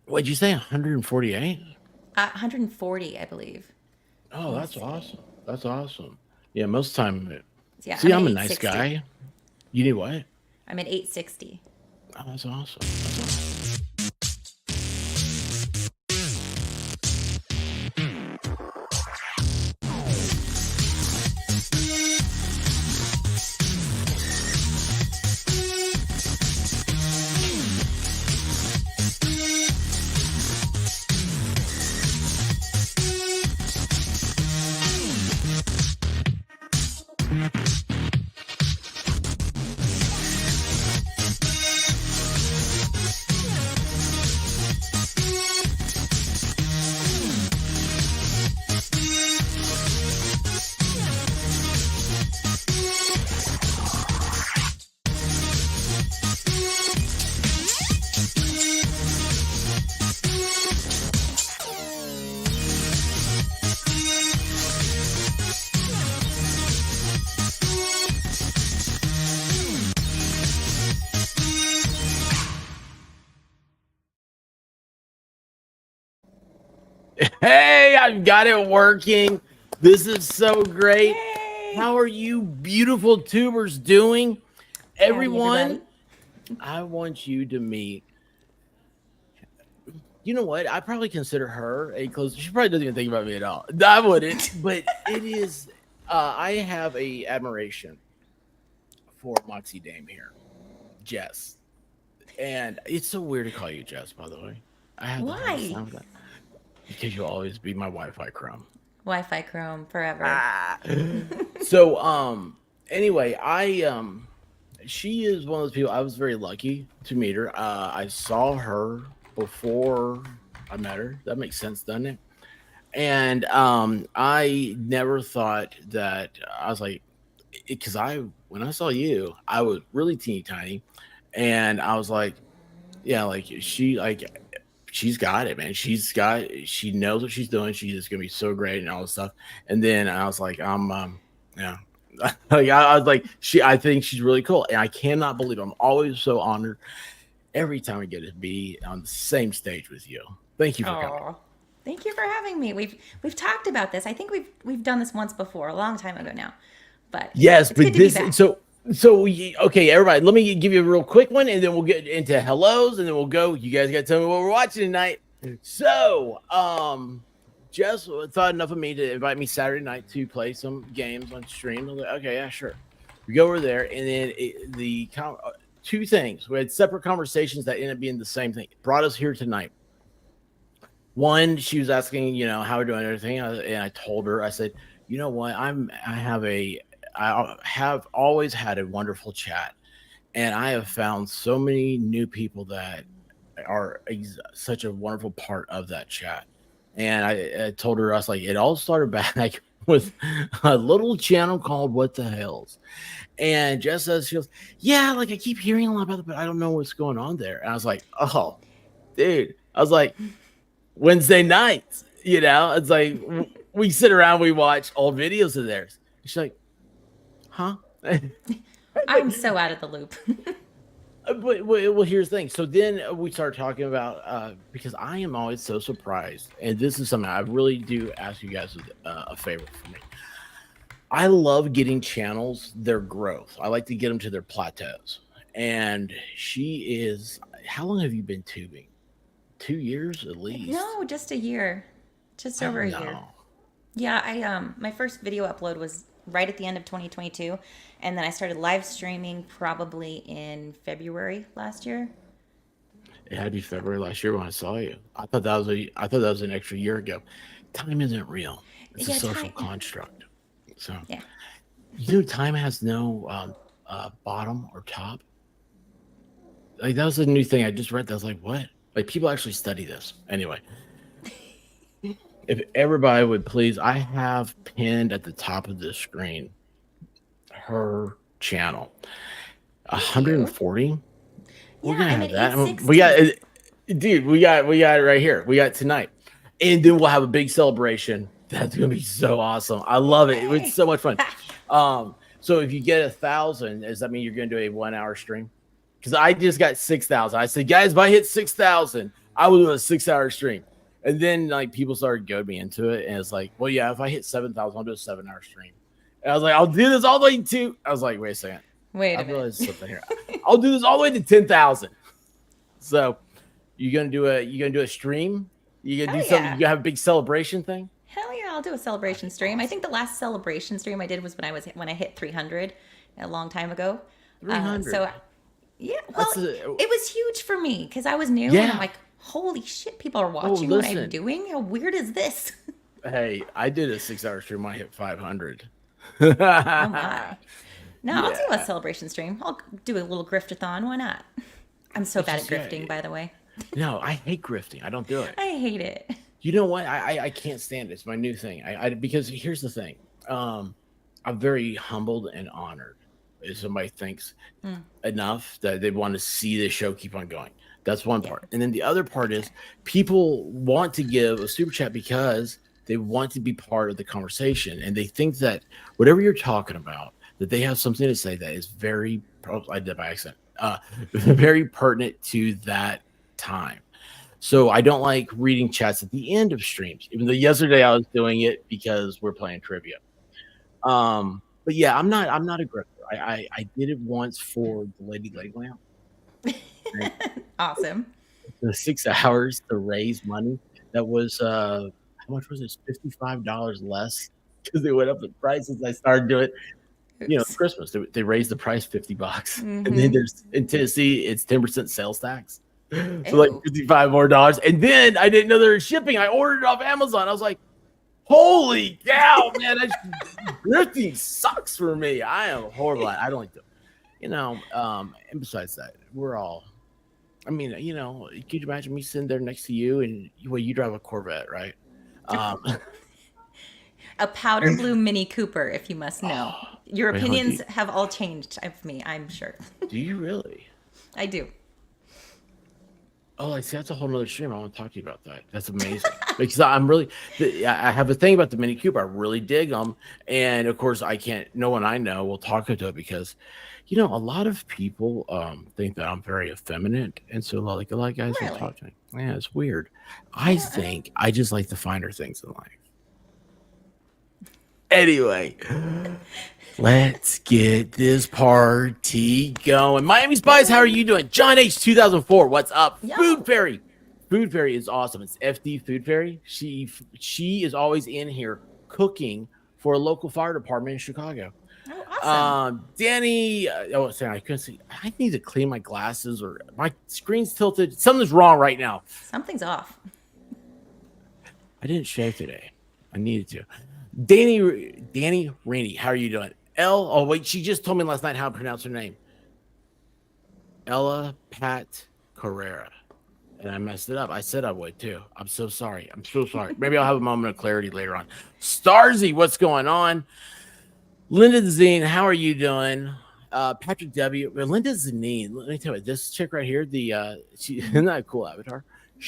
What'd you say? 148? 140, I believe. Oh, Let me that's awesome. see. That's awesome. Yeah, most time. Yeah, See, I'm at I'm a nice 860. guy. You need what? I'm at 860. Oh, that's awesome. That's awesome. Hey, I've got it working. This is so great. Yay! How are you beautiful tubers doing? Howdy, everybody. Everyone, I want you to meet. You know what? I probably consider her a close. She probably doesn't even think about me at all. I wouldn't, but it is. I have a admiration for Moxie Dame here, Jess, and it's so weird to call you Jess. By the way, I have the hardest Why? time with that because you'll always be my Wi-Fi crumb. Wi-Fi Chrome forever. Ah. So anyway, I she is one of those people. I was very lucky to meet her. I saw her before I met her. That makes sense, doesn't it? And I never thought that I was like, because I when I saw you, I was really teeny tiny, and I was like, yeah, like she's got it, man. She knows what she's doing. She's just gonna be so great and all this stuff. And then I was like, yeah. Like I was like, I think she's really cool, and I cannot believe I'm always so honored every time we get to be on the same stage with you. Thank you for coming. Oh, thank you for having me. We've talked about this. I think we've done this once before, a long time ago now, but Yes, it's good but to be this back. okay, everybody. Let me give you a real quick one, and then we'll get into hellos, and then we'll go. You guys got to tell me what we're watching tonight. So, Jess thought enough of me to invite me Saturday night to play some games on stream. I was like, okay, yeah, sure. We go over there, and then two things. We had separate conversations that ended up being the same thing. It brought us here tonight. One, she was asking, how we're doing and everything, and I told her, I said, you know what, I have always had a wonderful chat, and I have found so many new people that are such a wonderful part of that chat. And I told her, I was like, it all started back with a little channel called What the Hales. And Jess says, she goes, yeah, like I keep hearing a lot about it, but I don't know what's going on there. And I was like, oh, dude. I was like, Wednesday nights, it's like we sit around, we watch old videos of theirs. She's like, huh? I'm so out of the loop. But well, here's the thing. So then we start talking about because I am always so surprised, and this is something I really do ask you guys a favor for me. I love getting channels their growth. I like to get them to their plateaus. And she is. How long have you been tubing? 2 years at least. No, just a year, just Oh over a year. no. Yeah, I my first video upload was right at the end of 2022, and then I started live streaming probably in February last year. It had to be So February last year when I saw you. I thought that was an extra year ago. Time isn't real. It's a yeah, social time. construct. So Yeah. time has no bottom or top. Like that was a new thing I just read. That I was like, what? Like people actually study this. Anyway, if everybody would please, I have pinned at the top of the screen her channel. Thank you. 140. We're Yeah, gonna I'm at have that. We got 860. dude, we got it right here. We got tonight. And then we'll have a big celebration. That's gonna be so awesome. I love it. It's Yay! so much fun. So if you get 1,000, does that mean you're gonna do a 1 hour stream? Because I just got 6,000. I said, guys, if I hit 6,000, I will do a 6-hour stream. And then like people started goading me into it, and it's like, well, yeah, if I hit 7,000, I'll do a 7-hour stream. And I was like, I'll do this all the way to. I was like, wait a second, Wait I a minute. realized something here. I'll do this all the way to 10,000. So you gonna do a stream? You gonna do Hell something? yeah. You gonna have a big celebration thing? Hell yeah, I'll do a celebration stream. I think the last celebration stream I did was when I hit 300 a long time ago. 300. So yeah, well, it was huge for me because I was new and I'm Yeah. like, holy shit, people are watching what I'm listen. doing. How weird is this? Hey, I did a 6-hour stream. I hit 500. Oh my. No, I'll do a Yeah. celebration stream. I'll do a little griftathon. Why not? I'm so bad at just- yeah, grifting, by the way. No, I hate grifting. I don't do it. I hate it. You know what? I can't stand it. It's my new thing. Because here's the thing. I'm very humbled and honored if somebody thinks enough that they want to see the show keep on going. That's one part. And then the other part is people want to give a super chat because they want to be part of the conversation, and they think that whatever you're talking about, that they have something to say that is very. I did that by accident. Very pertinent to that time. So I don't like reading chats at the end of streams, even though yesterday I was doing it because we're playing trivia. But yeah, I'm not a grifter. I did it once for the Lady Leg Lamp. Awesome. The 6 hours to raise money. That was how much was it? $55 less because they went up in prices. I started doing Oops. Christmas. They raised the price $50, and then there's in Tennessee it's 10% sales tax. So like Ew. $55 more. And then I didn't know there was shipping. I ordered it off Amazon. I was like, holy cow, man, grifting sucks for me. I am horrible at it. I don't like to, and besides that, we're all, could you imagine me sitting there next to you and you drive a Corvette, right? A powder blue Mini Cooper, if you must know. Your Wait, hold on, opinions have all changed of me, I'm sure. Do you really? I do. Oh, I see. That's a whole nother stream. I want to talk to you about that. That's amazing. Because I have a thing about the Mini Cooper. I really dig them. And of course, no one I know will talk to it because, a lot of people think that I'm very effeminate. And so, a lot of guys will Really? talk to me. Yeah, it's weird. I think I just like the finer things in life. Anyway, let's get this party going. Miami Spice, how are you doing? John H 2004, what's up? Yo. Food Fairy. Food Fairy is awesome. It's FD Food Fairy. She is always in here cooking for a local fire department in Chicago. Oh, awesome. Danny, sorry, I couldn't see. I need to clean my glasses or my screen's tilted. Something's wrong right now. Something's off. I didn't shave today. I needed to. Danny Rainey, how are you doing? Oh wait, she just told me last night how to pronounce her name. Ella Pat Carrera. And I messed it up. I said I would too. I'm so sorry. Maybe I'll have a moment of clarity later on. Starzy, what's going on? Linda Zine, how are you doing? Patrick W. Linda Zanine, let me tell you, this chick right here, she isn't that a cool avatar?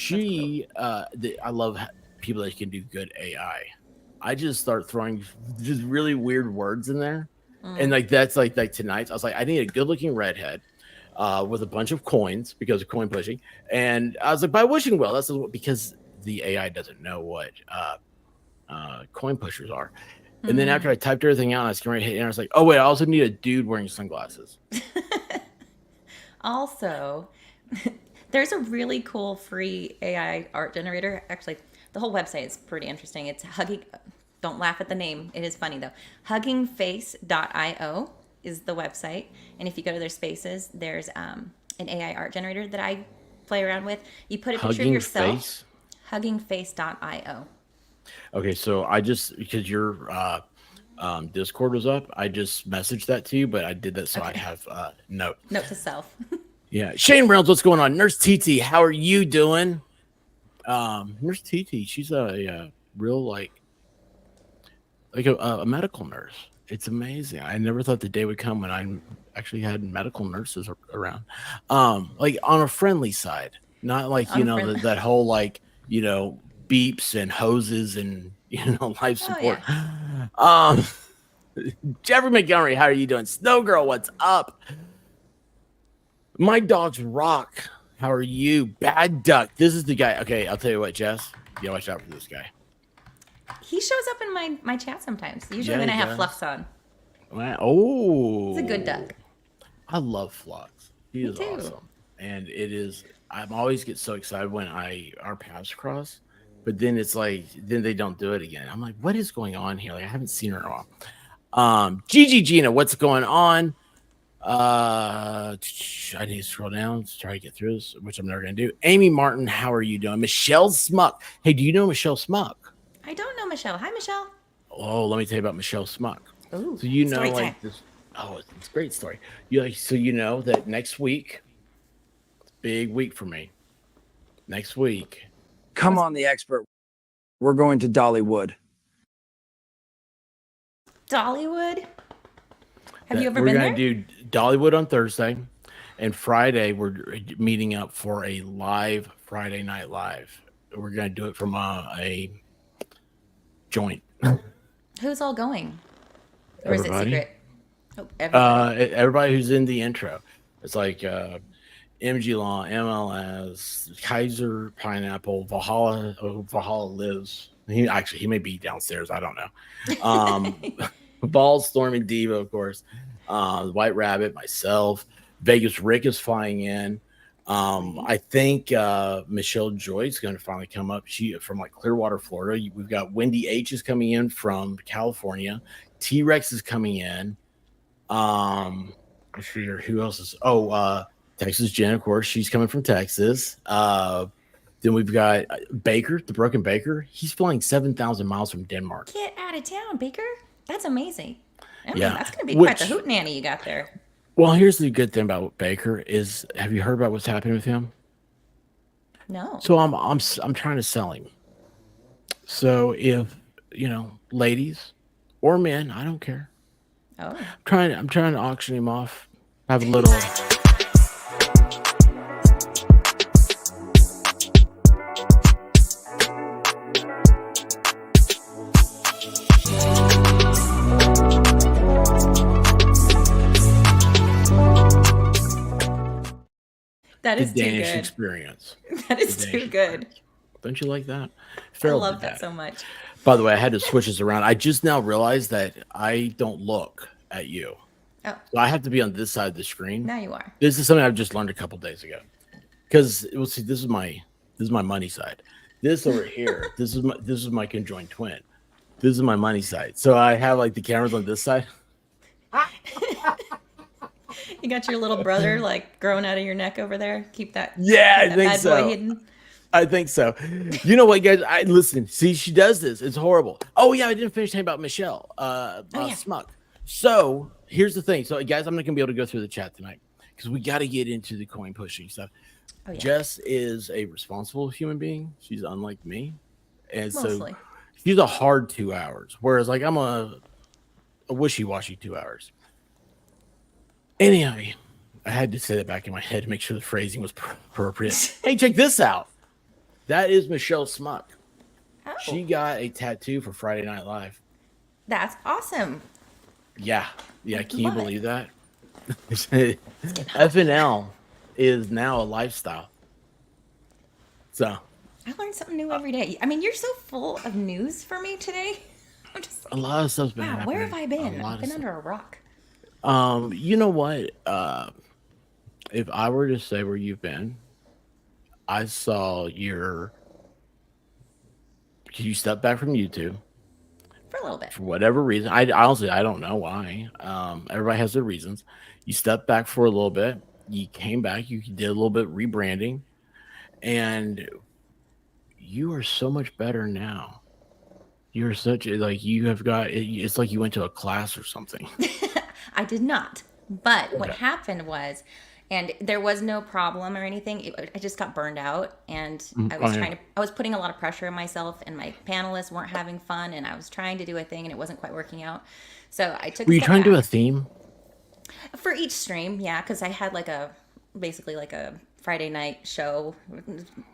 I love people that can do good AI. I just start throwing just really weird words in there. And that's like tonight. I was like, I need a good looking redhead with a bunch of coins because of coin pushing. And I was like, by wishing well, that's because the AI doesn't know what coin pushers are. And then after I typed everything out, I was going to hit enter. I was like, oh wait, I also need a dude wearing sunglasses. Also, there's a really cool free AI art generator. Actually, the whole website is pretty interesting. It's Hugging. Don't laugh at the name. It is funny though. Huggingface.io is the website, and if you go to their spaces, there's an AI art generator that I play around with. You put a picture of yourself. Face? Huggingface.io. Okay, so I just because your Discord was up, I just messaged that to you, but I did that so I have note. Note to self. Yeah, Shane Reynolds, what's going on? Nurse TT, how are you doing? Nurse TT, she's a real like a medical nurse. It's amazing. I never thought the day would come when I actually had medical nurses around. Like on a friendly side, not like that whole like beeps and hoses and life support. Oh, yeah. Jeffrey Montgomery, how are you doing? Snow Girl, what's up? My dogs rock. How are you? Bad Duck. This is the guy. Okay, I'll tell you what, Jess. You gotta watch out for this guy. He shows up in my chat sometimes. Usually Yeah, when he I have does. Flux on. He's a good Oh, duck. I love Flux. He Me is too. awesome, and it is. I'm always get so excited when I our paths cross, but then it's like then they don't do it again. I'm like, what is going on here? Like I haven't seen her in a while. Gigi Gina, what's going on? I need to scroll down to try to get through this, which I'm never gonna do. Amy Martin, how are you doing? Michelle Smuck. Hey, do you know Michelle Smuck? I don't know Michelle. Hi, Michelle. Oh, let me tell you about Michelle Smuck. Ooh, So you know, story time. like this. Oh, it's a great story. You like so you know that next week, big week for me. Next week, Come on, the expert. We're going to Dollywood. Dollywood. Have you that ever we're been gonna there? do Dollywood on Thursday, and Friday we're meeting up for a live Friday night live. We're gonna do it from a joint. Who's all going? Or is it Everybody, secret? Oh, everybody. everybody who's in the intro. It's like MG Law, MLS, Kaiser Pineapple, Valhalla. Oh, Valhalla lives. He may be downstairs. I don't know. Balls, Storm, and Diva, of course. White Rabbit, myself. Vegas Rick is flying in. I think Michelle Joy's going to finally come up. She from like Clearwater, Florida. We've got Wendy H is coming in from California. T Rex is coming in. I figure who else is? Texas Jen, of course. She's coming from Texas. Then we've got Baker, the Broken Baker. He's flying 7,000 miles from Denmark. Get out of town, Baker. That's amazing. I mean, Yeah, that's going to be quite the which hootenanny you got there. well, here's the good thing about Baker is have you heard about what's happening with him? No. So I'm trying to sell him. So if ladies or men, I don't care. Oh. I'm trying to auction him off. Have a little. That The is too Danish good. experience. That The is Danish too good. experience. Don't you like that? I Farrell did love that that. so much. By the way, I had to switch this around. I just now realized that I don't look at you. Oh, So I have to be on this side of the screen. now you are. This is something I've just learned a couple days ago. Because we'll see, this is my money side. This over here, this is my conjoined twin. This is my money side. So I have like the cameras on this side. You got your little brother like growing out of your neck over there. Keep that Yeah, keep I that think bad boy so. hidden. I think so. You know what, guys? I listen. See, she does this. It's horrible. Oh yeah, I didn't finish talking about Michelle. Oh yeah. Smuck. So here's the thing. So guys, I'm not gonna be able to go through the chat tonight because we got to get into the coin pushing stuff. Oh yeah. Jess is a responsible human being. She's unlike me, and so Mostly. she's a hard 2 hours. Whereas like I'm a wishy-washy 2 hours. Anyway, I had to say that back in my head to make sure the phrasing was appropriate. Hey, check this out. That is Michelle Smuck. Oh, She got a tattoo for Friday Night Live. that's awesome. Yeah. Yeah. Can you Love it. believe that? FNL is now a lifestyle. So I learn something new every day. I mean, you're so full of news for me today. I'm just a like, lot of stuff's been wow, happening. where have I been? A lot I've of been stuff. under a rock. You know what? If I were to say where you've been, I saw you step back from YouTube For a little bit. for whatever reason. I honestly I don't know why. Everybody has their reasons. You stepped back for a little bit. You came back. You did a little bit of rebranding, and you are so much better now. You're such a like you have got. It's like you went to a class or something. I did not. But what Okay. happened was, and there was no problem or anything. I just got burned out, and Oh yeah. I was putting a lot of pressure on myself, and my panelists weren't having fun, and I was trying to do a thing, and it wasn't quite working out. So I took Were a you step trying to do a back theme? for each stream, yeah, because I had basically like a Friday night show,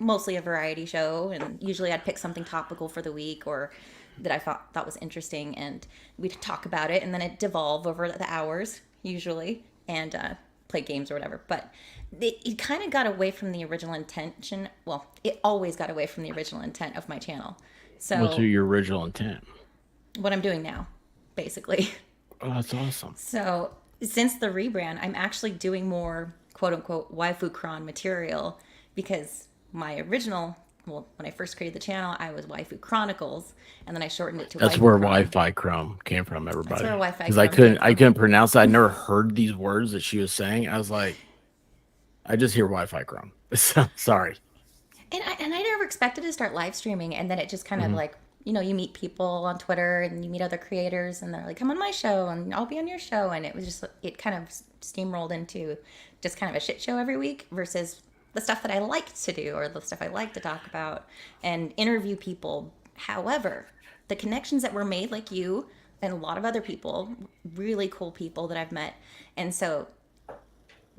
mostly a variety show, and usually I'd pick something topical for the week or that I thought was interesting, and we'd talk about it, and then it devolve over the hours usually, and play games or whatever. But it kind of got away from the original intention. Well, it always got away from the original intent of my channel. What's So your original intent? what I'm doing now, basically. Oh, that's awesome. So since the rebrand, I'm actually doing more quote unquote waifu cron material because my original, well, when I first created the channel, I was Waifu Chronicles, and then I shortened it to. That's Waifu where Cron. Wi-Fi Chrome came from, everybody. That's where Wi-Fi because Chrome came I from. couldn't pronounce that. I never heard these words that she was saying. I was like, I just hear Wi-Fi Chrome. Sorry. And I never expected to start live streaming, and then it just kind of like, you know, you meet people on Twitter and you meet other creators, and they're like, come on my show, and I'll be on your show, and it was just, it kind of steamrolled into just kind of a shit show every week versus the stuff that I like to do or the stuff I like to talk about and interview people. However, the connections that were made, like you and a lot of other people, really cool people that I've met, and so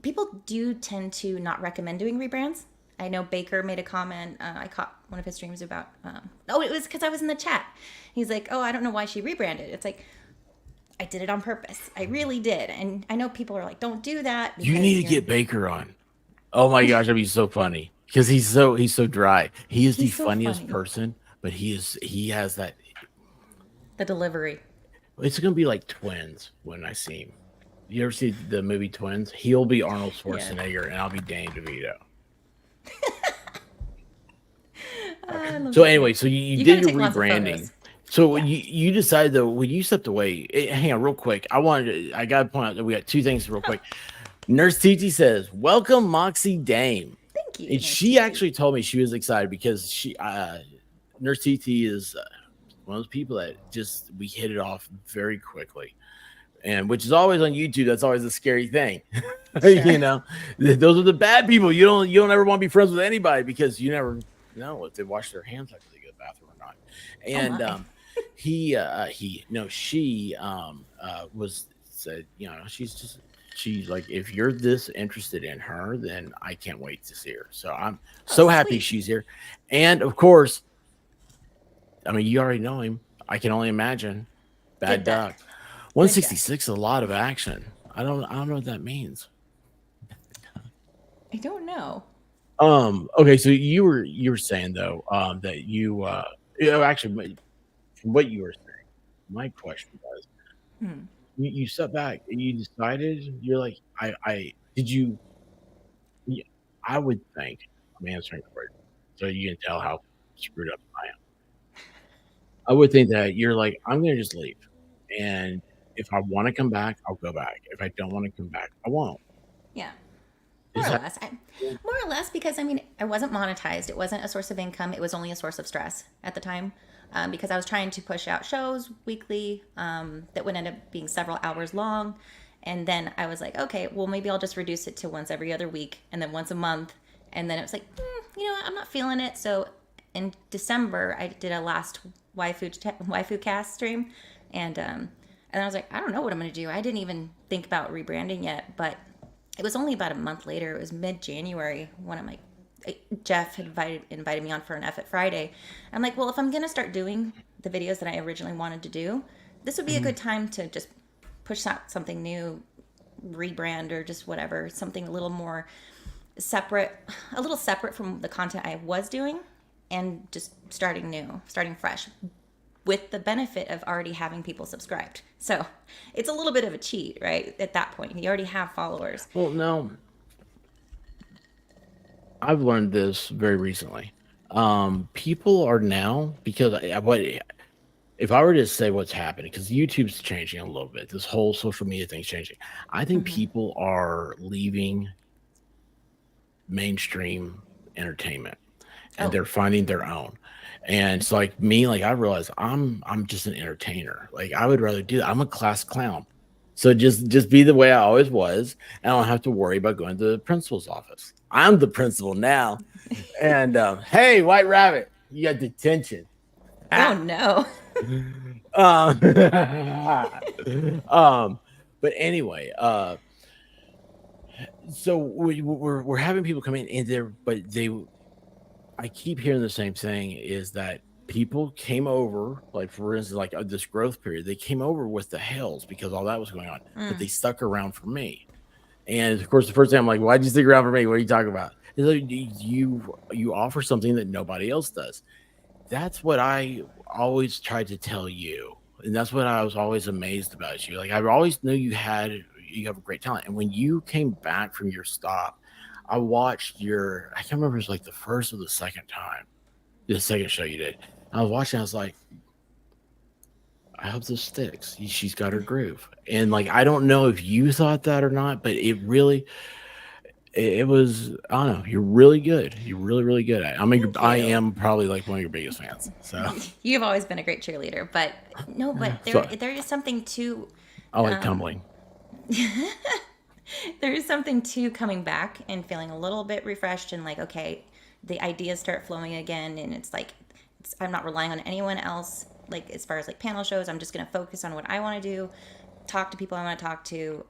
people do tend to not recommend doing rebrands. I know Baker made a comment. I caught one of his streams about, it was because I was in the chat. He's like, oh, I don't know why she rebranded. It's like, I did it on purpose. I really did. And I know people are like, don't do that. You need to get Baker on. Oh my gosh, that'd be so funny because he's so dry. He's the so funniest funny. person, but he has that. The delivery. It's gonna be like Twins when I see him. You ever see the movie Twins? He'll be Arnold Schwarzenegger, and I'll be Danny DeVito. So anyway, so you did your rebranding. So you decided though when you stepped away. Hang on, real quick. I gotta point out that we got two things real quick. Nurse TT says, "Welcome, Moxie Dame." Thank you. And she actually told me she was excited because Nurse TT is one of those people that we hit it off very quickly. And which is always on YouTube. That's always a scary thing. Sure. You know, those are the bad people. You don't ever want to be friends with anybody because you never know if they wash their hands after they go to the bathroom or not. And she said, you know, she's like, if you're this interested in her, then I can't wait to see her. So I'm so happy she's here. And of course, I mean, you already know him. I can only imagine. Bad Duck. 166 is a lot of action. I don't know what that means. I don't know. Okay, so you were saying though, that you actually from what you were saying, my question was you stepped back and you decided you're like, I would think I'm answering for you, so you can tell how screwed up I am. I would think that you're like, I'm gonna just leave. And if I want to come back, I'll go back. If I don't want to come back, I won't. Yeah. More or less, because I mean, I wasn't monetized. It wasn't a source of income. It was only a source of stress at the time, because I was trying to push out shows weekly that would end up being several hours long. And then I was like, okay, well, maybe I'll just reduce it to once every other week and then once a month. And then it was like, you know, I'm not feeling it. So in December, I did a last waifu cast stream. And I was like, I don't know what I'm going to do. I didn't even think about rebranding yet, but it was only about a month later. It was mid-January when I'm like, Jeff had invited me on for an F at Friday. I'm like, well, if I'm going to start doing the videos that I originally wanted to do, this would be a good time to just push out something new, rebrand or just whatever, something a little more separate, a little separate from the content I was doing and just starting new, starting fresh, with the benefit of already having people subscribed. So it's a little bit of a cheat, right? At that point, you already have followers. Well, no, I've learned this very recently. People are now, because if I were to say what's happening, because YouTube's changing a little bit, this whole social media thing's changing. I think people are leaving mainstream entertainment and they're finding their own. And it's like me, like I realize I'm just an entertainer. Like I would rather do that. I'm a class clown. So just be the way I always was. And I don't have to worry about going to the principal's office. I'm the principal now. And hey, White Rabbit, you got detention. Oh no. But anyway, so we're having people come in there, but I keep hearing the same thing, is that people came over, like for instance, like this growth period, they came over with the Hales because all that was going on, but they stuck around for me. And of course, the first thing I'm like, why'd you stick around for me? What are you talking about? He's like, you offer something that nobody else does. That's what I always tried to tell you. And that's what I was always amazed about you. Like I always knew you have a great talent. And when you came back from your stop, I watched I can't remember if it was like the first or the second time, the second show you did. I was watching, I was like, I hope this sticks. She's got her groove. And like I don't know if you thought that or not, but it was, I don't know, you're really good. You're really, really good at it. I mean, Thank I you. am probably like one of your biggest fans. So You've always been a great cheerleader, but no, but so there is something to I like tumbling. there is something to coming back and feeling a little bit refreshed and like, okay, the ideas start flowing again, and it's like I'm not relying on anyone else. Like as far as like panel shows, I'm just gonna focus on what I want to do, talk to people I want to talk to,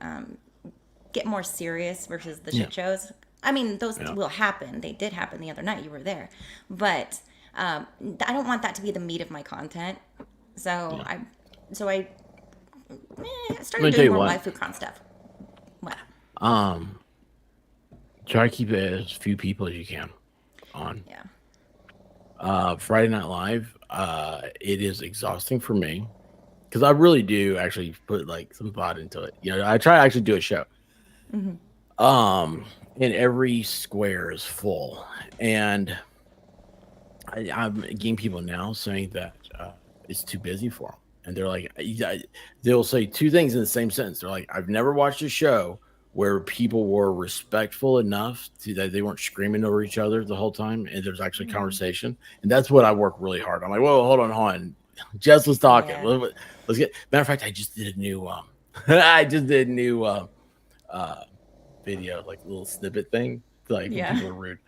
get more serious versus the shit shows. I mean, those will happen. They did happen the other night. You were there, but I don't want that to be the meat of my content. So I started doing more live food con stuff. What? Try to keep it as few people as you can on. Yeah. Friday Night Live, it is exhausting for me because I really do actually put like some thought into it. You know, I try to actually do a show. And every square is full, and I'm getting people now saying that it's too busy for them, and they're like, they'll say two things in the same sentence. They're like, I've never watched a show where people were respectful enough that they weren't screaming over each other the whole time, and there's actually conversation, and that's what I work really hard. I'm like, whoa, hold on. Jess was talking. Yeah. Let's get. Matter of fact, I just did a new I just did a new video, like a little snippet thing, like when people are rude.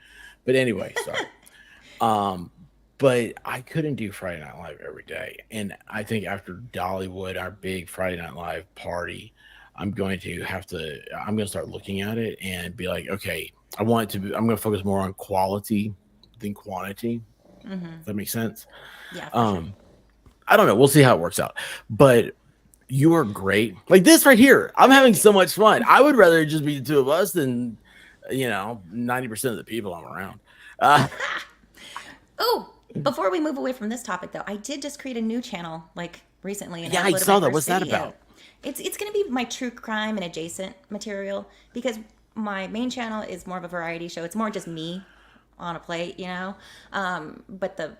But anyway, sorry. But I couldn't do Friday Night Live every day. And I think after Dollywood, our big Friday Night Live party, I'm going to start looking at it and be like, okay, I'm going to focus more on quality than quantity. Does that make sense? Yeah. For sure. I don't know. We'll see how it works out. But you are great. Like this right here. I'm having so much fun. I would rather it just be the two of us than, 90% of the people I'm around. Oh, before we move away from this topic, though, I did just create a new channel like recently. And Yeah, I saw that. What's that about? It's going to be my true crime and adjacent material because my main channel is more of a variety show. It's more just me on a plate, But the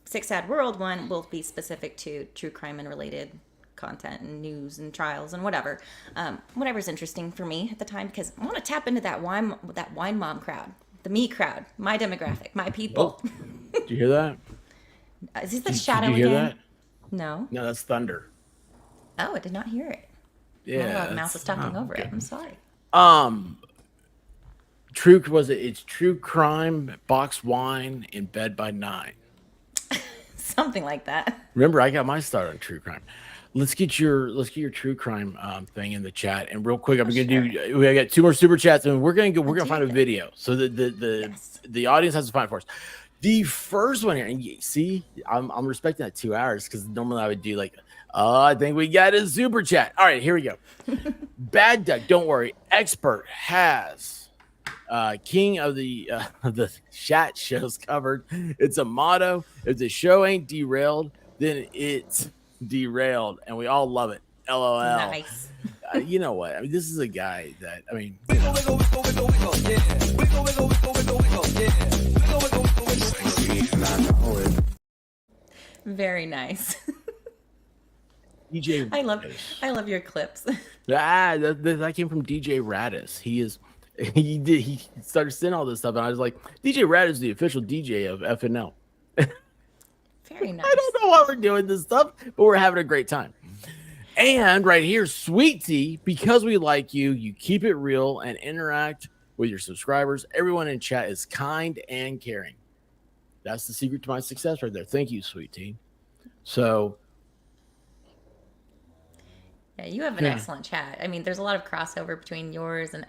Six Sad World one will be specific to true crime and related content and news and trials and whatever's interesting for me at the time because I want to tap into that wine mom crowd, the me crowd, my demographic, my people. Oh, did you hear that? Is this the shadow Did you hear again? that? No. No, that's thunder. Oh, I did not hear it. Yeah. My mouse is talking over it. I'm sorry. It's true crime, box wine, in bed by 9. Something like that. Remember, I got my start on true crime. Let's get your true crime thing in the chat. And real quick, we got 2 more super chats, and we're gonna find a video. So the audience has to find it for us. The first one here, and you see, I'm respecting that 2 hours because normally I would do like, I think we got a super chat. All right, here we go. Bad Duck, don't worry. Expert has king of the chat shows covered. It's a motto. If the show ain't derailed, then it's derailed, and we all love it. LOL. Nice. You know what? I mean, this is a guy that Very nice. DJ. I love your clips. That came from DJ Radis. He started saying all this stuff, and I was like, DJ Radis is the official DJ of FNL. Very nice. I don't know why we're doing this stuff, but we're having a great time. And right here, Sweet Tea, because we like you, you keep it real and interact with your subscribers. Everyone in chat is kind and caring. That's the secret to my success right there. Thank you, Sweet Tea. So, yeah, you have an excellent chat. I mean, there's a lot of crossover between yours and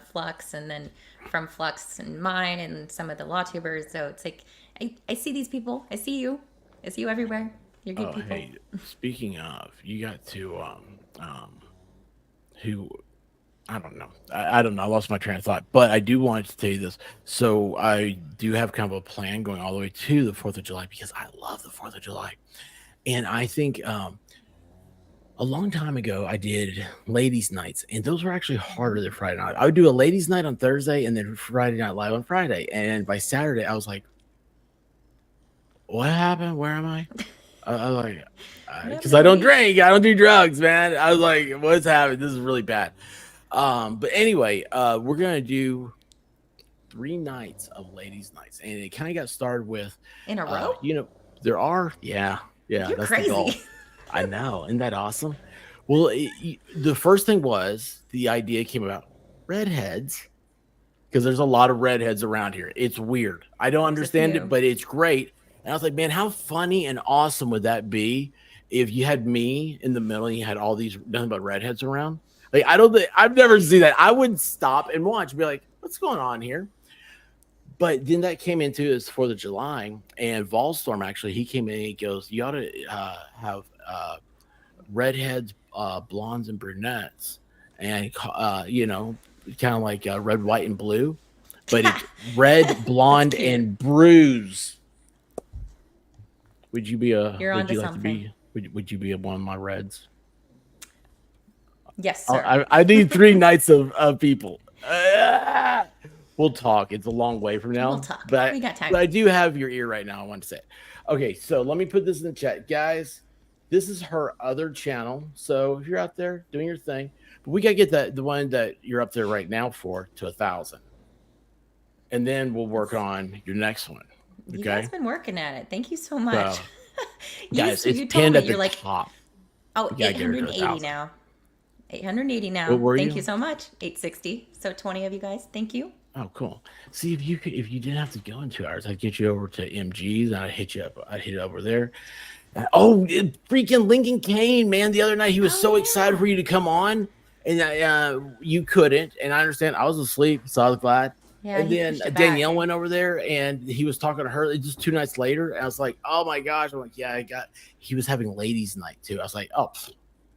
Flux, and then from Flux and mine, and some of the law tubers. So it's like I see these people. I see you. I see you everywhere. You're good people. Hey, speaking of, you got to who I don't know. I don't know. I lost my train of thought, but I do want to tell you this. So I do have kind of a plan going all the way to the 4th of July because I love the 4th of July. And I think a long time ago, I did ladies' nights, and those were actually harder than Friday night. I would do a ladies' night on Thursday and then Friday Night Live on Friday. And by Saturday, I was like, what happened? Where am I was like, What happened because to I don't Lee? drink, I don't do drugs, man. I was like, what's happening? This is really bad. But anyway, we're gonna do 3 nights of ladies' nights, and it kind of got started with, In a row? there are, yeah, You're that's the goal. crazy. I know, isn't that awesome? Well, the first thing was the idea came about redheads because there's a lot of redheads around here. It's weird. I don't There's a understand it, few. but it's great. And I was like, man, how funny and awesome would that be if you had me in the middle and you had all these nothing but redheads around? Like, I don't think I've never seen that. I would stop and watch and be like, what's going on here? But then that came into his 4th of July, and Volstorm actually, he came in and he goes, you ought to have redheads, blondes, and brunettes, and kind of like red, white, and blue, but it's red, That's blonde, cute. and bruise. Would you be a? You're Would onto you like to something. be? Would you be one of my reds? Yes, sir. I need 3 nights of people. Ah! We'll talk. It's a long way from We'll now, talk. but We got time. I do have your ear right now. I want to say it. Okay, so let me put this in the chat, guys. This is her other channel. So if you're out there doing your thing, but we gotta get the one that you're up there right now for to 1,000, and then we'll work on your next one. You Okay, guys been working at it. Thank you so much. so guys, it's You told pinned me at the you're like, top. oh, We gotta get her to 880 1,000. now. 880 What now. were Thank you? you so much. 860. So 20 of you guys. Thank you. Oh, cool. See, if you didn't have to go in 2 hours, I'd get you over to MG's and I'd hit you up. I'd hit it over there. Freaking Lincoln Kane, man! The other night he was Oh so excited yeah. for you to come on, and you couldn't. And I understand. I was asleep, so I was glad. Yeah, And he then pushed it back. Danielle went over there, and he was talking to her just 2 nights later. And I was like, "Oh my gosh!" I'm like, "Yeah, I got." He was having ladies' night too. I was like, "Oh,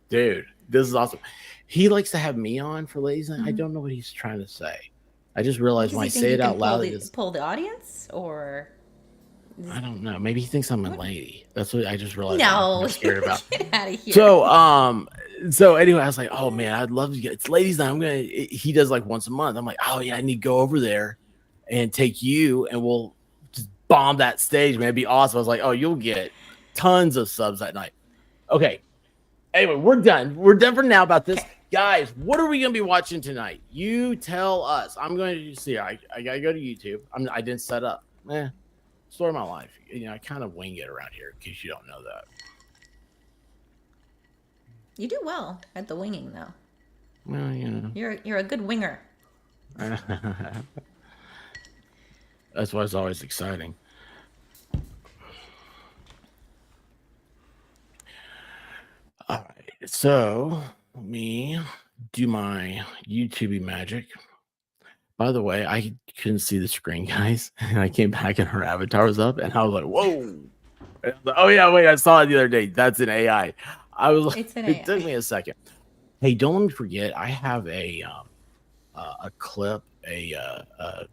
dude, this is awesome." He likes to have me on for ladies' night. I don't know what he's trying to say. I just realized Does when I he think say you it can out loud, it's pull the audience or I don't know. Maybe he thinks I'm a lady. That's what I just realized. I'm no? kind of scared about. Get out of here. So anyway, I was like, oh man, I'd love to get it's ladies night. He does like once a month. I'm like, oh yeah, I need to go over there and take you and we'll just bomb that stage, man. It'd be awesome. I was like, oh, you'll get tons of subs that night. Okay. Anyway, we're done. We're done for now about this. Okay. Guys, what are we gonna be watching tonight? You tell us. I'm going to see. I gotta go to YouTube. I didn't set up. Story of my life. I kind of wing it around here in case you don't know that. You do well at the winging though. Well, You're a good winger. That's why it's always exciting. All right, so let me do my YouTube magic. By the way, I couldn't see the screen, guys, and I came back and her avatar was up, and I was like, "Whoa!" Oh yeah, wait, I saw it the other day. That's an AI. I was like, It's an it took AI. me a second. Hey, don't let me forget. I have a clip,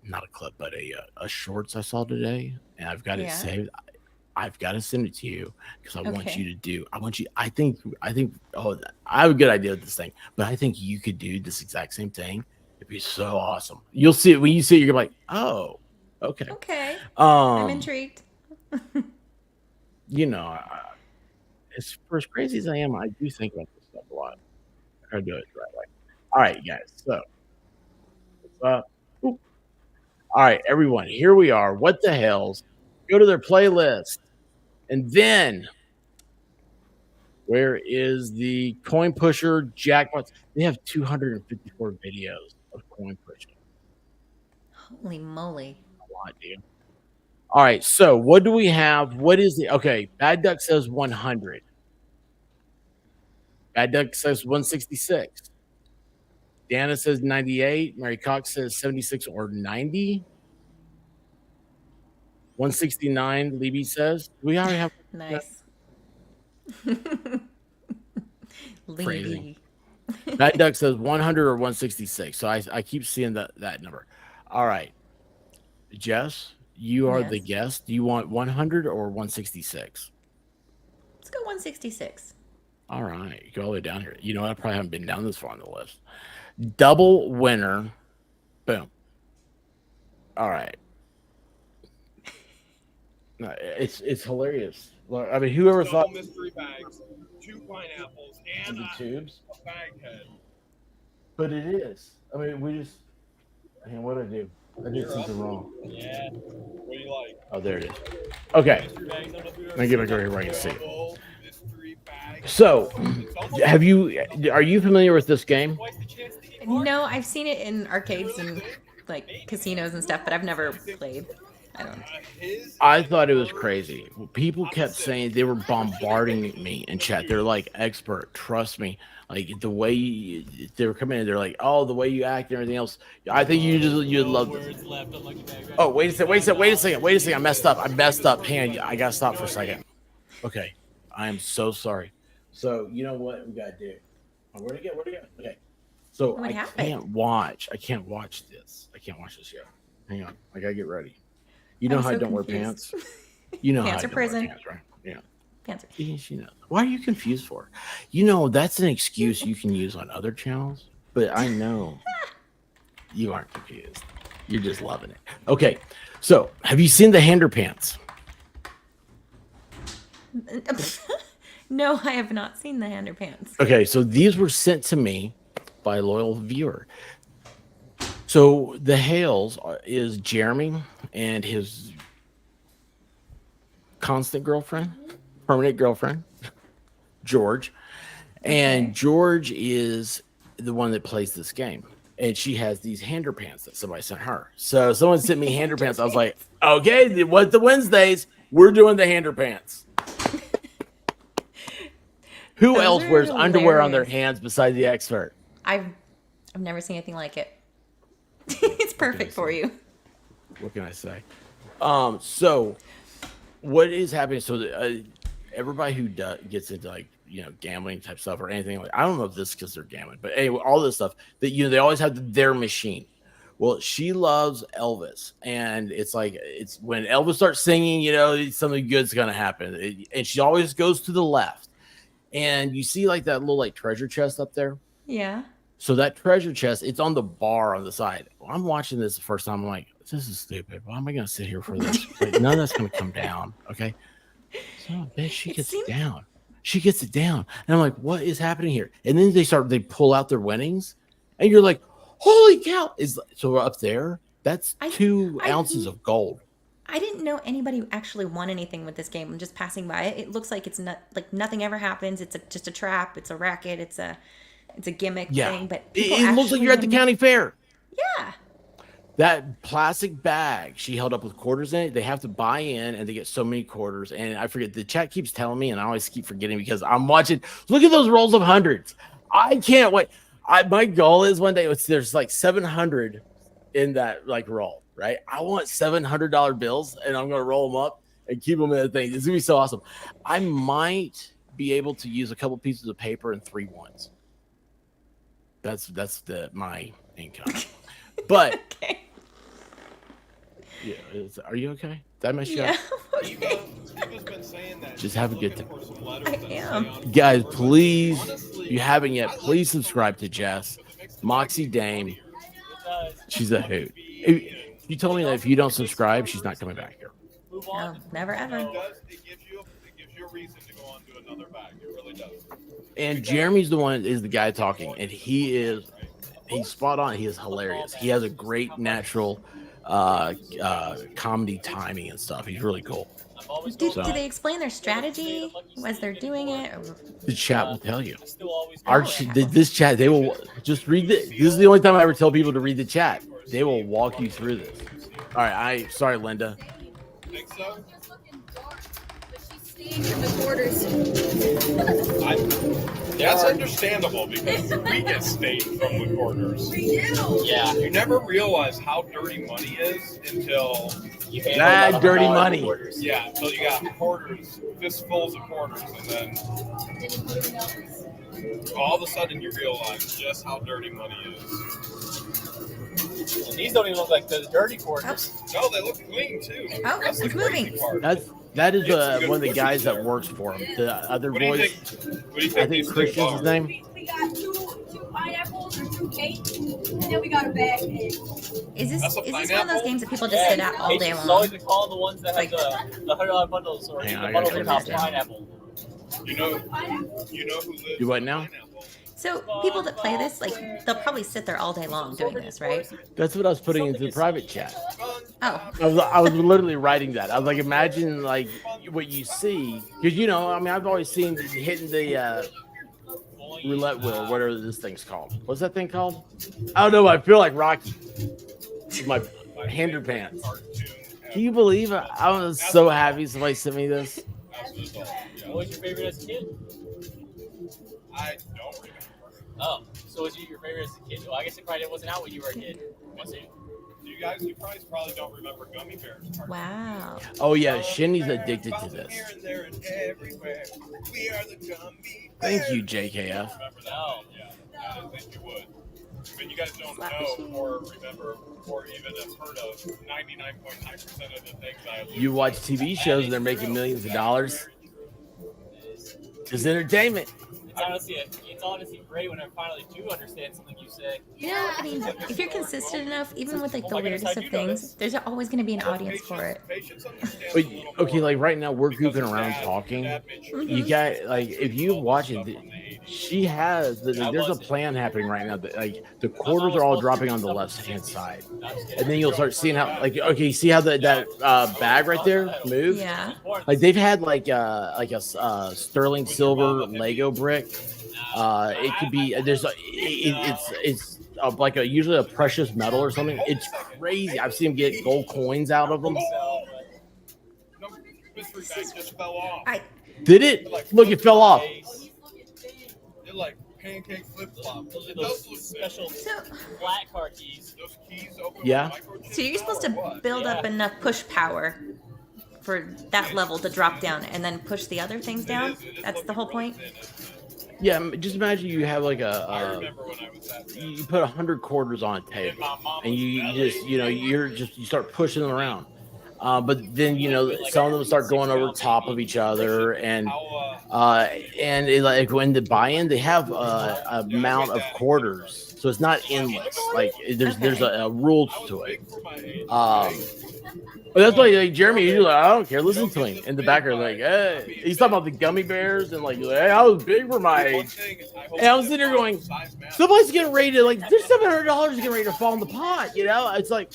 not a clip, but a shorts I saw today, and I've got it Yeah. saved. I've got to send it to you because I want Okay. you to do. I want you. I think. Oh, I have a good idea with this thing, but I think you could do this exact same thing. It'd be so awesome. You'll see it when you see it. You're like, oh, okay. Okay. I'm Um, intrigued. you know, as crazy as I am, I do think about this stuff a lot. I try to do it the right way. All right, guys. So, what's up? Oop. All right, everyone. Here we are. What the hell's? Go to their playlist, and then where is the coin pusher jackpots? They have 254 videos of coin pushing. Holy moly. A lot, dude. All right, so what do we have? What is the okay? Bad Duck says 100. Bad Duck says 166. Dana says 98. Mary Cox says 76 or 90. 169. Libby says. Do we already have Nice. phrasing? Levy. Matt Duck says 100 or 166. So I keep seeing that number. All right. Jess, you are the Yes. guest. Do you want 100 or 166? Let's go 166. All right. Go all the way down here. You know, I probably haven't been down this far on the list. Double winner. Boom. All right. No, it's hilarious. I mean, whoever thought mystery bags, 2 pineapples, and the tubes, a bag head. but it is. I mean, we just. Man, what did I do? I did something wrong. Yeah. What do you like? Oh, there it is. Okay. Mystery bags. I don't know if you've Let me get back over here where I can see. Double mystery bag. So, are you familiar with this game? Twice the chance to get No, I've seen it in arcades and like casinos and stuff, but I've never played. I don't. I thought it was crazy. People kept saying they were bombarding me in chat. They're like, expert, trust me. Like the way they were coming in, they're like, oh, the way you act and everything else. I think you'd love this. Oh, wait a second. I messed up. Hang on, I gotta stop for a second. Okay, I am so sorry. So you know what we gotta do? Where'd it go? Okay. So What I happened? can't watch this. I can't watch this yet. Hang on, I gotta get ready. You know I'm how I so don't wear confused. pants? You know Pants how I are don't wear prison. pants, right? Yeah. Pants. Yes, you know. Why are you confused for? You know, that's an excuse you can use on other channels, but I know you aren't confused. You're just loving it. Okay, so have you seen the Hander pants? No, I have not seen the underpants. Okay, so these were sent to me by a loyal viewer. So the Hales is Jeremy and his constant girlfriend, permanent girlfriend, George. And Okay. George is the one that plays this game. And she has these hander pants that somebody sent her. So someone sent me hander pants. I was like, okay, what the Wednesdays? We're doing the hander pants. Who Those else are wears underwear on their hilarious. hands besides the expert? I've never seen anything like it. It's perfect for you. What can I say? So what is happening? So everybody who gets into like gambling type stuff or anything like, I don't know if this is because they're gambling, but anyway, all this stuff that they always have their machine. Well, she loves Elvis, and it's like it's when Elvis starts singing, something good's gonna happen, and she always goes to the left, and you see like that little like treasure chest up there. Yeah. So that treasure chest, it's on the bar on the side. I'm watching this the first time. I'm like, this is stupid. Why am I going to sit here for this? Like, none of that's going to come down. Okay. So bitch, she gets it down. She gets it down. And I'm like, what is happening here? And then they pull out their winnings. And you're like, holy cow. So we're up there. That's 2 ounces of gold. I didn't know anybody actually won anything with this game. I'm just passing by it. It looks like it's not like nothing ever happens. It's just a trap. It's a racket. It's a gimmick thing, but it looks like you're at the county fair. Yeah. That plastic bag she held up with quarters in it, they have to buy in and they get so many quarters. And I forget, the chat keeps telling me, and I always keep forgetting because I'm watching. Look at those rolls of hundreds. I can't wait. My goal is one day, there's like 700 in that like roll, right? I want $700 bills and I'm going to roll them up and keep them in the thing. It's going to be so awesome. I might be able to use a couple pieces of paper and 3 ones. That's my income. But Okay. yeah, are you okay? Did I mess you Yeah. up? Steva's been saying that. Just have a good time. I am. Guys, please, if you haven't yet, please subscribe to Jess. Moxie Dame. She's a hoot. You told me that if you don't subscribe, she's not coming back here. No, never ever. It gives you a reason to go on to another bag. It really does. And Jeremy's is the guy talking, and he's spot on. He is hilarious. He has a great natural comedy timing and stuff. He's really cool. Do they explain their strategy as they're doing it? Or... The chat will tell you. yeah. This chat, they will just read this. This is the only time I ever tell people to read the chat. They will walk you through this. All right, sorry, Linda. Think so? From the quarters. That's understandable because we get stayed from the quarters. We do. Yeah. You never realize how dirty money is until you Dirty money. until you got quarters, fistfuls of quarters, and then all of a sudden you realize just how dirty money is. And these don't even look like the dirty quarters. No, they look clean too. Oh, That's the it's crazy moving. part. That is It's one of the good guys there. that works for him. The other What do you voice, think? What do you I think think these Christian's things his are? name. We got two pineapples or two cakes, and then we got a bag. Is this That's a one of those pineapple? games that people just sit at all day It's always long? been called the ones that have the $100 bundles or Hang the on, I bundles gotta that have turn this down. pineapple. You know who lives Do what in now? pineapple? So people that play this, like, they'll probably sit there all day long doing this, right? That's what I was putting into the private chat. Oh, I was literally writing that. I was like, imagine like what you see, because I mean, I've always seen hitting the roulette wheel, whatever this thing's called. What's that thing called? I don't know. I feel like Rocky. With my hander pants. Can you believe it? I was so happy somebody sent me this. What was your favorite as a kid? I don't remember. Oh, so was your favorite as a kid? Well, I guess it probably wasn't out when you were a kid, was it? You guys probably don't remember gummy bears. wow. Oh yeah, Shinny's addicted to this. Here and there and everywhere. We are the gummy Thank bears. you, JKF. Remember that? No. Yeah, I didn't think you would. But you guys don't Slap know machine. or remember or even have heard of 99.9% of the things I have. You watch TV shows and they're making millions of dollars. It's entertainment. It's honestly great when I finally do understand something you say. Yeah, I mean, if you're consistent enough, even with like the Oh my goodness, weirdest how'd of you know things, this? there's always going to be an audience for it. Patience understands But, a little okay, more like right now we're because goofing his around dad- talking. dad made sure You that got like if you watch it, stuff from the 80s. she has there's a plan happening right now that like the quarters are all dropping on the left hand side, and then you'll start seeing how like okay, see how that bag right there moves. Yeah. Like they've had like a sterling silver Lego brick. It could be it's like usually a precious metal or something. It's crazy. I've seen them get gold coins out of them. No, mystery bag just fell off. I Did it? Look, it fell off. It like pancake flip flop. Those are It those does look special so flat car keys. Those keys open Yeah. with microchips so you're supposed now or to what? build up Yeah. enough push power for that level to drop down and then push the other things down. It is That's the whole looking really point. thin, isn't it? Yeah, just imagine you have like I a remember when I was that thin. you put 100 quarters on a In table, my mama's and you belly. just you start pushing them around. But then some of them start going over top of each other, and like when the buy-in, they have a amount of quarters, so it's not endless. Like there's a rules to it. Big for my age. But that's why like, Jeremy, you're like, I don't care, listen to him. In the background, like, hey, he's talking about the gummy bears and like, hey, I was big for my One age. thing I hope And I'm that sitting there going, size matters. somebody's getting ready to like, there's $700 getting ready to fall in the pot. It's like,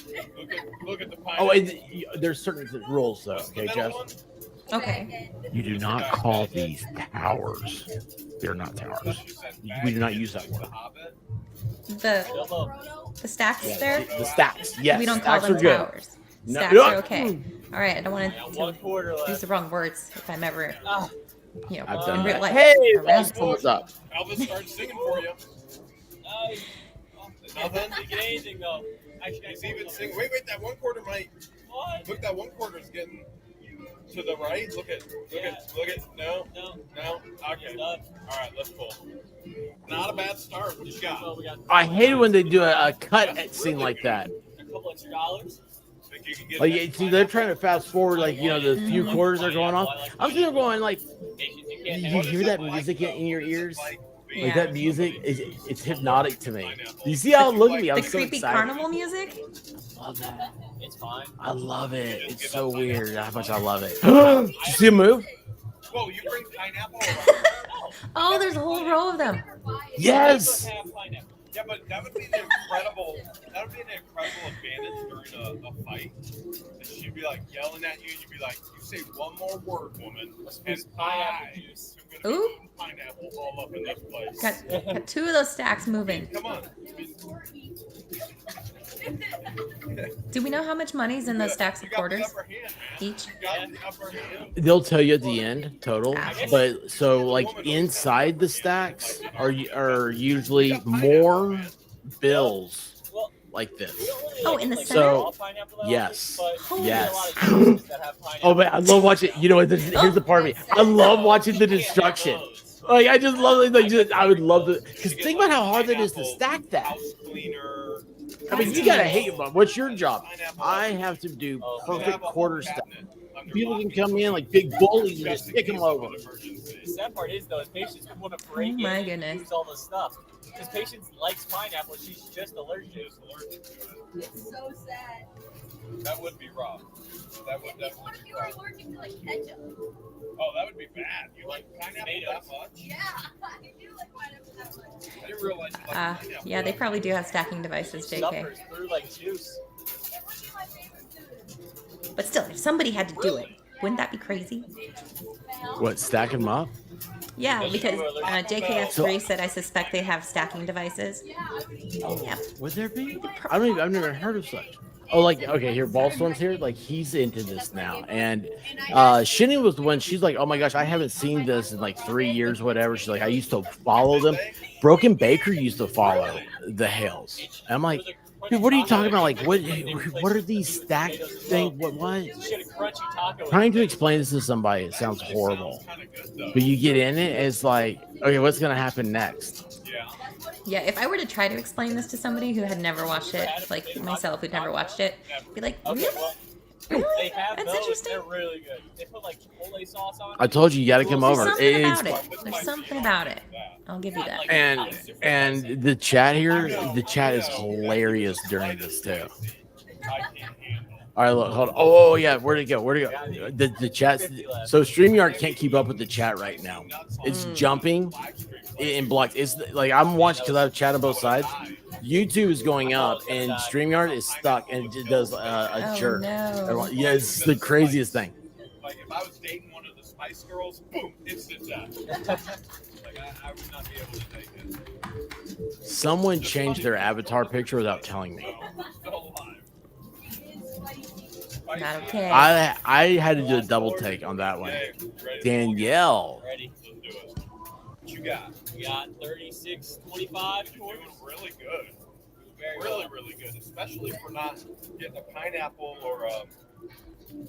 Look at the oh, pineapple. and there's certain rules though. Okay, The Jess. middle one? Okay. You do not call these towers. They're not towers. We do not use that word. The stacks Yeah, there, the stacks. Yes, we don't call stacks them are good. towers. No- Stacks no. are okay. All right, I don't want Got to 1/4 use left. the wrong words if I'm ever, Ah, I've done in real that. life. Hey, around what's up? Elvis started singing for you. I Nothing. didn't get anything though. He's even singing. Wait, that 1/4 might. What? Look, that 1/4 is getting to the right. Look at. No. Okay. All right, let's pull. Not a bad start. What you got? We got I hate it when they do a cut scene like that. a couple extra dollars. Think you can get Like, that see, they're trying to fast forward, like, the few quarters are going off. I'm sitting there going, like, you hear that music in your ears? Like, Yeah. that music, it's hypnotic to me. You see how it looked at me? the I'm so creepy excited. carnival music. I love that. It's fine. I love it. It's so weird how much I love it. Did you see him move? Whoa, you bring pineapple around? Oh, there's a whole row of them. Yes. Yeah, but that would be an incredible. That would be an incredible advantage during a fight. And she'd be like yelling at you, and you'd be like, "You say one more word, woman, and Pineapple juice. am gonna Ooh. put pineapple all up in this place." Got two of those stacks moving. Come on. Do we know how much money's in those stacks of You got the quarters upper hand, man. each? You got the upper hand. They'll tell you at the end total, but so like inside the stacks are usually more bills like this. Oh, in the center? So yes, Holy yes. Oh man, I love watching. Here's the part of me. I love watching the destruction. Like I just love it. Like just, I would love to. Because think about how hard that is to stack that. House cleaner. I mean, you gotta hate it. But what's your job? I have to do perfect quarter stuff. People can come in like big bullies and just stick them over. The sad part is though, is Patience would want to break Oh my in goodness. and use all the stuff. Because Patience likes pineapple, she's just allergic to it. It's so sad. That would be rough. That would What definitely if be you were rough. allergic to like ketchup? Oh, that would be bad. You like pineapple that much? Yeah, I do like pineapple that much. I didn't realize you liked pineapple. Yeah, they probably do have stacking devices, JK. Suffers through like juice. It would be my favorite food. But still, if somebody had to do it, wouldn't that be crazy? What, stack them up? Yeah, because JKF3 So- said I suspect they have stacking devices. Yeah, I would eat Oh, Yeah. would there be? I don't even, I've never heard of such. Oh, like, okay, here, Ballstorm's here. Like, he's into this now. And Shinny was the one, she's like, oh my gosh, I haven't seen this in like 3 years, whatever. She's like, I used to follow them. Broken Baker used to follow the Hales. And I'm like, dude, what are you talking about? Like, what are these stacked things? What? Trying to explain this to somebody, it sounds horrible. But you get in it, it's like, okay, what's going to happen next? Yeah, if I were to try to explain this to somebody who had never watched it, like myself who'd never watched it, be like, really? Really? They have That's those, interesting. they're really good. They put like Chipotle sauce on it. I told you, you got to come over. There's something It's, about it. There's something about it. I'll give you that. and the chat here, the chat is hilarious during this too. All right, look, hold on. Oh yeah, where'd it go? Where'd it go? The chat. So StreamYard can't keep up with the chat right now. It's jumping in blocks. It's like I'm watching because I have chat on both sides. YouTube is going up and StreamYard is stuck and it does a Oh, jerk. no. Yeah, it's the craziest thing. Like if I was dating one of the Spice Girls, boom, instant death. Like I would not be able to take it. Someone changed their avatar picture without telling me. Still alive. Not okay. I had to do a double take on that one. Okay, ready? Ready? Danielle. Let's do it. What you got? We got 36, 25. You're doing really good. Very Really, well. really good. Especially for not getting a pineapple or a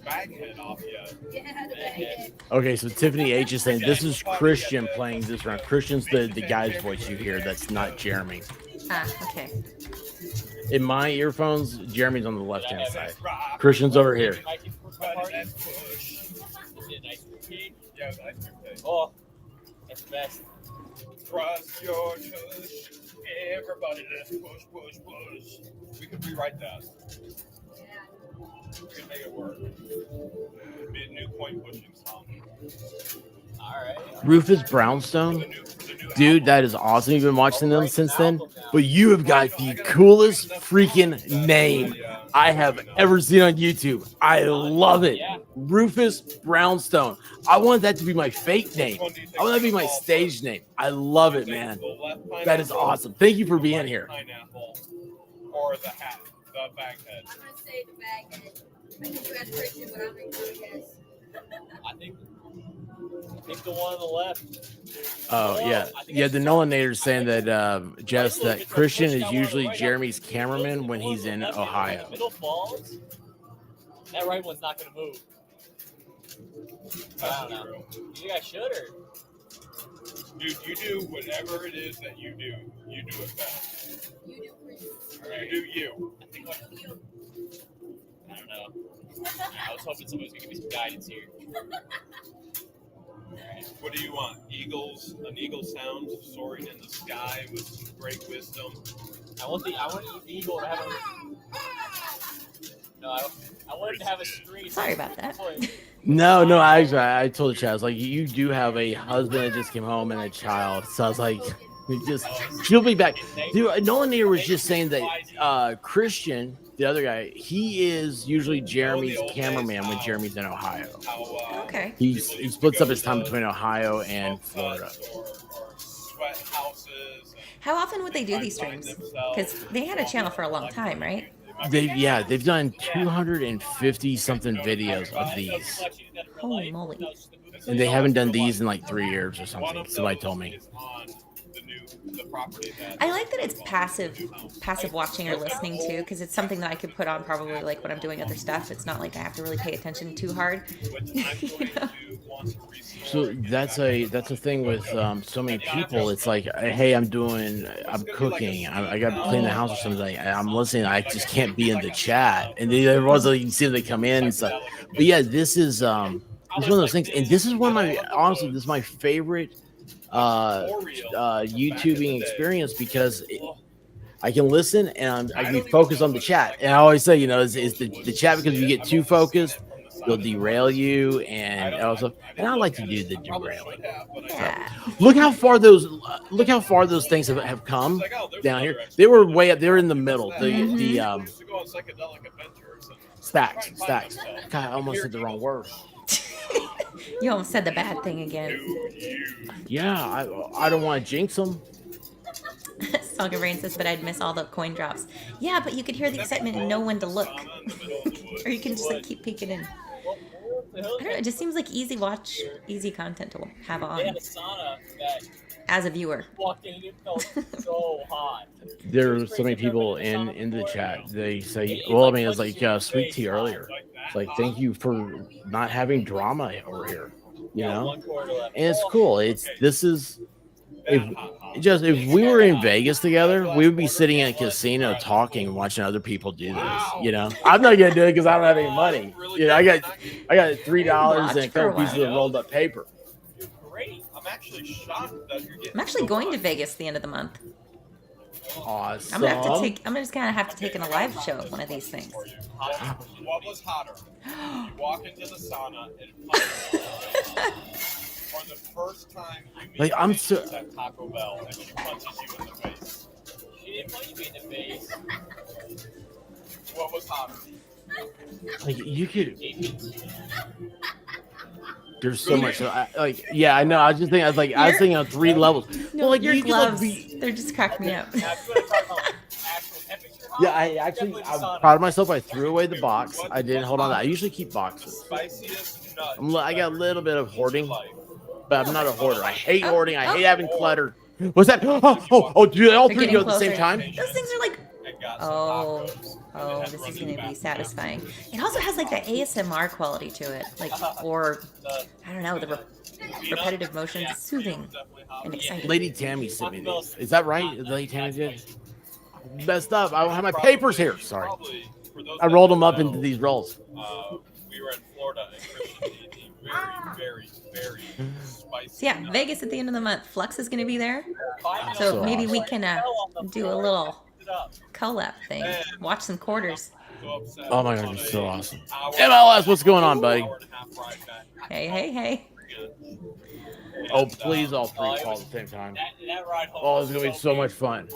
baghead off yet. Yeah, the baghead. Okay, so Tiffany H is saying this is Christian playing this round. Christian's the guy's voice you hear. That's not Jeremy. Okay. In my earphones, Jeremy's on the left hand side. Christian's over here. Mikey for Cut party. and push. Is it ice cream cake? Yeah, the ice cream cake. Oh, that's the best. Trust your tush. Everybody, let's push, push, push. We could rewrite that. We could make it work. It'd be a new coin pushing song. All right. Rufus Brownstone. Dude, that is awesome. You've been watching them since then. But you have got the coolest freaking name I have ever seen on YouTube. I love it. Rufus Brownstone. I want that to be my fake name. I want that to be my stage name. I love it, man. That is awesome. Thank you for being here. Pineapple or the hat, the baghead. I'm gonna say the baghead. I think you asked Christian, but I'm gonna go guess. I think the one on the left. Oh, yeah. Yeah, the Nolanator's saying that, Jess, that Christian is usually Jeremy's cameraman when he's in Ohio. Middle falls. That right one's not going to move. I don't know. You think I should or? Dude, you do whatever it is that you do. You do it best. You do Christian. You do you. I think I don't know. I was hoping somebody was going to give me some guidance here. Alright. What do you want? Eagles, an eagle sound soaring in the sky with some great wisdom. I want the eagle to have a. No, I wanted to have a screen. Sorry about that. No, I told the chat, I was like, you do have a husband that just came home and a child. So I was like, she'll be back. Dude, Nolan here was just saying that Christian, the other guy, he is usually Jeremy's cameraman when Jeremy's in Ohio. Okay. He splits up his time between Ohio and Florida. Or sweat houses. How often would they do these streams? Because they had a channel for a long time, right? They've done 250 something videos of these, Holy moly. and they haven't done these in like 3 years or something. Somebody told me. I like that it's passive watching or listening too, because it's something that I could put on probably like when I'm doing other stuff. It's not like I have to really pay attention too hard. You know? want to restore. So that's a thing with so many people. It's like, hey, I'm cooking, I got to clean the house or something. I'm listening. I just can't be in the chat, and then everyone's like, you can see them, they come in and stuff. But yeah, this is one of those things, and this is one of my honestly, this is my favorite YouTubing experience because I can listen and I can focus on the chat. And I always say, is the chat, because if you get too focused, they'll derail you, and also, and I like to do the derailing. Yeah. Look how far those things have come down here. They were way up. They were in the middle. The stacks. God, I almost said the wrong word. You almost said the bad thing again. Yeah, I don't want to jinx them. Saga Brain says, but I'd miss all the coin drops. Yeah, but you could hear the excitement and know when to look. Or you can just like keep peeking in. I don't know, it just seems like easy content to have They on had a sauna that as a viewer. walked in and it felt so hot. There are so many people in the chat. They say, well, I mean, it's like Sweet Tea earlier. It's like, thank you for not having drama over here, and it's cool. If we were in Vegas together, we would be sitting in a casino talking and watching other people do this. I'm not gonna do it because I don't have any money. I got $3 and a couple pieces of rolled up paper. Great. I'm actually shocked that you're getting. I'm actually going to Vegas the end of the month. Awesome. I'm just gonna have to take in a live show of one of these things. What was hotter? You walk into the sauna and or the first time you meet Like, I'm so- at Taco Bell and she punches you in the face. She didn't punch me in the face. What was hotter? Like, you could. There's so much. I know. I was thinking on 3 levels. No, Well, like, your you could, like, gloves, they're just cracking me up. Yeah, I'm proud of myself. I threw away the box. I didn't hold on to that. I usually keep boxes. Spiciest nut. I got a little bit of hoarding, but I'm not a hoarder. I hate hoarding. I hate having clutter. What's that? Oh, do all They're three getting go at the same closer. time? Those things are like, oh, this is gonna be satisfying. It also has like the ASMR quality to it, like, or I don't know, the repetitive motions, soothing and exciting. Lady Tammy sent me these. Is that right? Lady Tammy did. Messed up. I don't have my papers here. Sorry. I rolled them up into these rolls. We were in Florida and Christian eating very, very spicy. So yeah, Vegas at the end of the month. Flux is gonna be there, So so maybe we awesome. can do a little collab thing. Watch some quarters. Oh my god, it's so awesome. MLS, what's going on, buddy? Hey. Oh, please, all 3 call at the same time. That ride home. Oh, it's gonna be so much fun.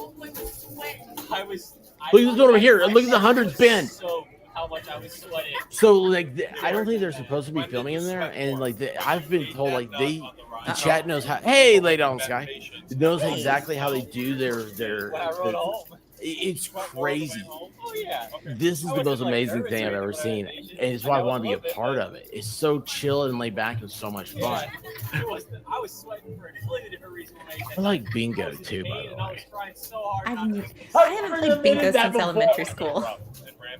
I was. Look at this one over here. Look at the 100 bin. So how much I was sweating. So like, I don't think they're supposed to be filming in there, and like, I've been told like the chat knows how. Hey, lay down, Sky. It knows exactly how they do their. When I rode home. It's crazy. Oh yeah. This is the most amazing thing I've ever seen, and it's why I want to be a part of it. It's so chill and laid back and so much fun. I was sweating for a completely different reason. I like bingo too, by the way. I haven't played bingo since elementary school.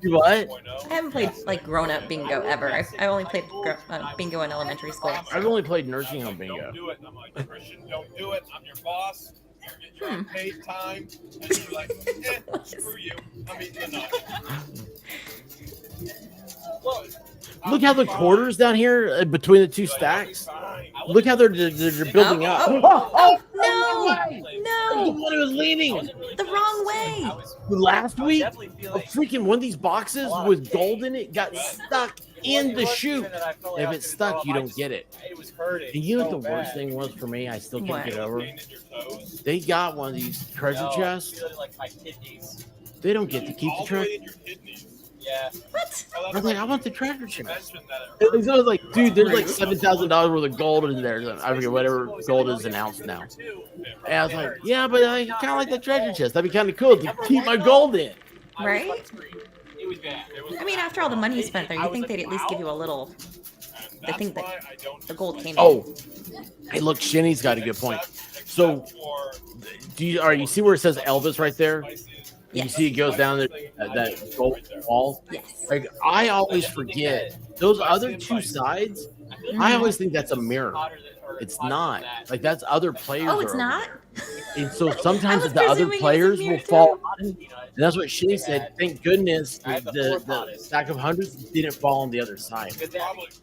You what? I haven't played like grown-up bingo ever. I only played bingo in elementary school. I've only played nursing home bingo. Don't do it. I'm like, Christian, don't do it. I'm your boss. You're on paid time. And you're like, screw you. I'm eating the nut. Look how the quarters down here between the 2 stacks. Look how they're building up. No! The No! one who was leaving The wrong way! last week. A freaking one of these boxes with gold in it got stuck in the chute. If it's stuck, you don't get it. It was hurting. And you know what the worst thing was for me? I still can't What? get over. They got one of these treasure chests. Like my kidneys. They don't get to keep the treasure. Yeah. What? I was like, I want the treasure chest. It was like, dude, there's like $7,000 worth of gold in there. I forget whatever gold is an ounce now. And I was like, yeah, but I kind of like the treasure chest. That'd be kind of cool to keep my gold in. Right? It was bad. I mean, after all the money you spent there, you think they'd at least give you a little. They think that the gold came in. Oh, hey, look, Shinny's got a good point. So, you see where it says Elvis right there? You Yes. see it goes down there, that gold wall? Yes. Like, I always forget those other 2 sides I always think that's a mirror. It's not. Like that's other players. Oh, it's are over not? there. And so sometimes was the other presuming it was a players mirror, will fall too. on it. And that's what she said. Thank goodness I have the the fourth hottest. stack of hundreds didn't fall on the other side.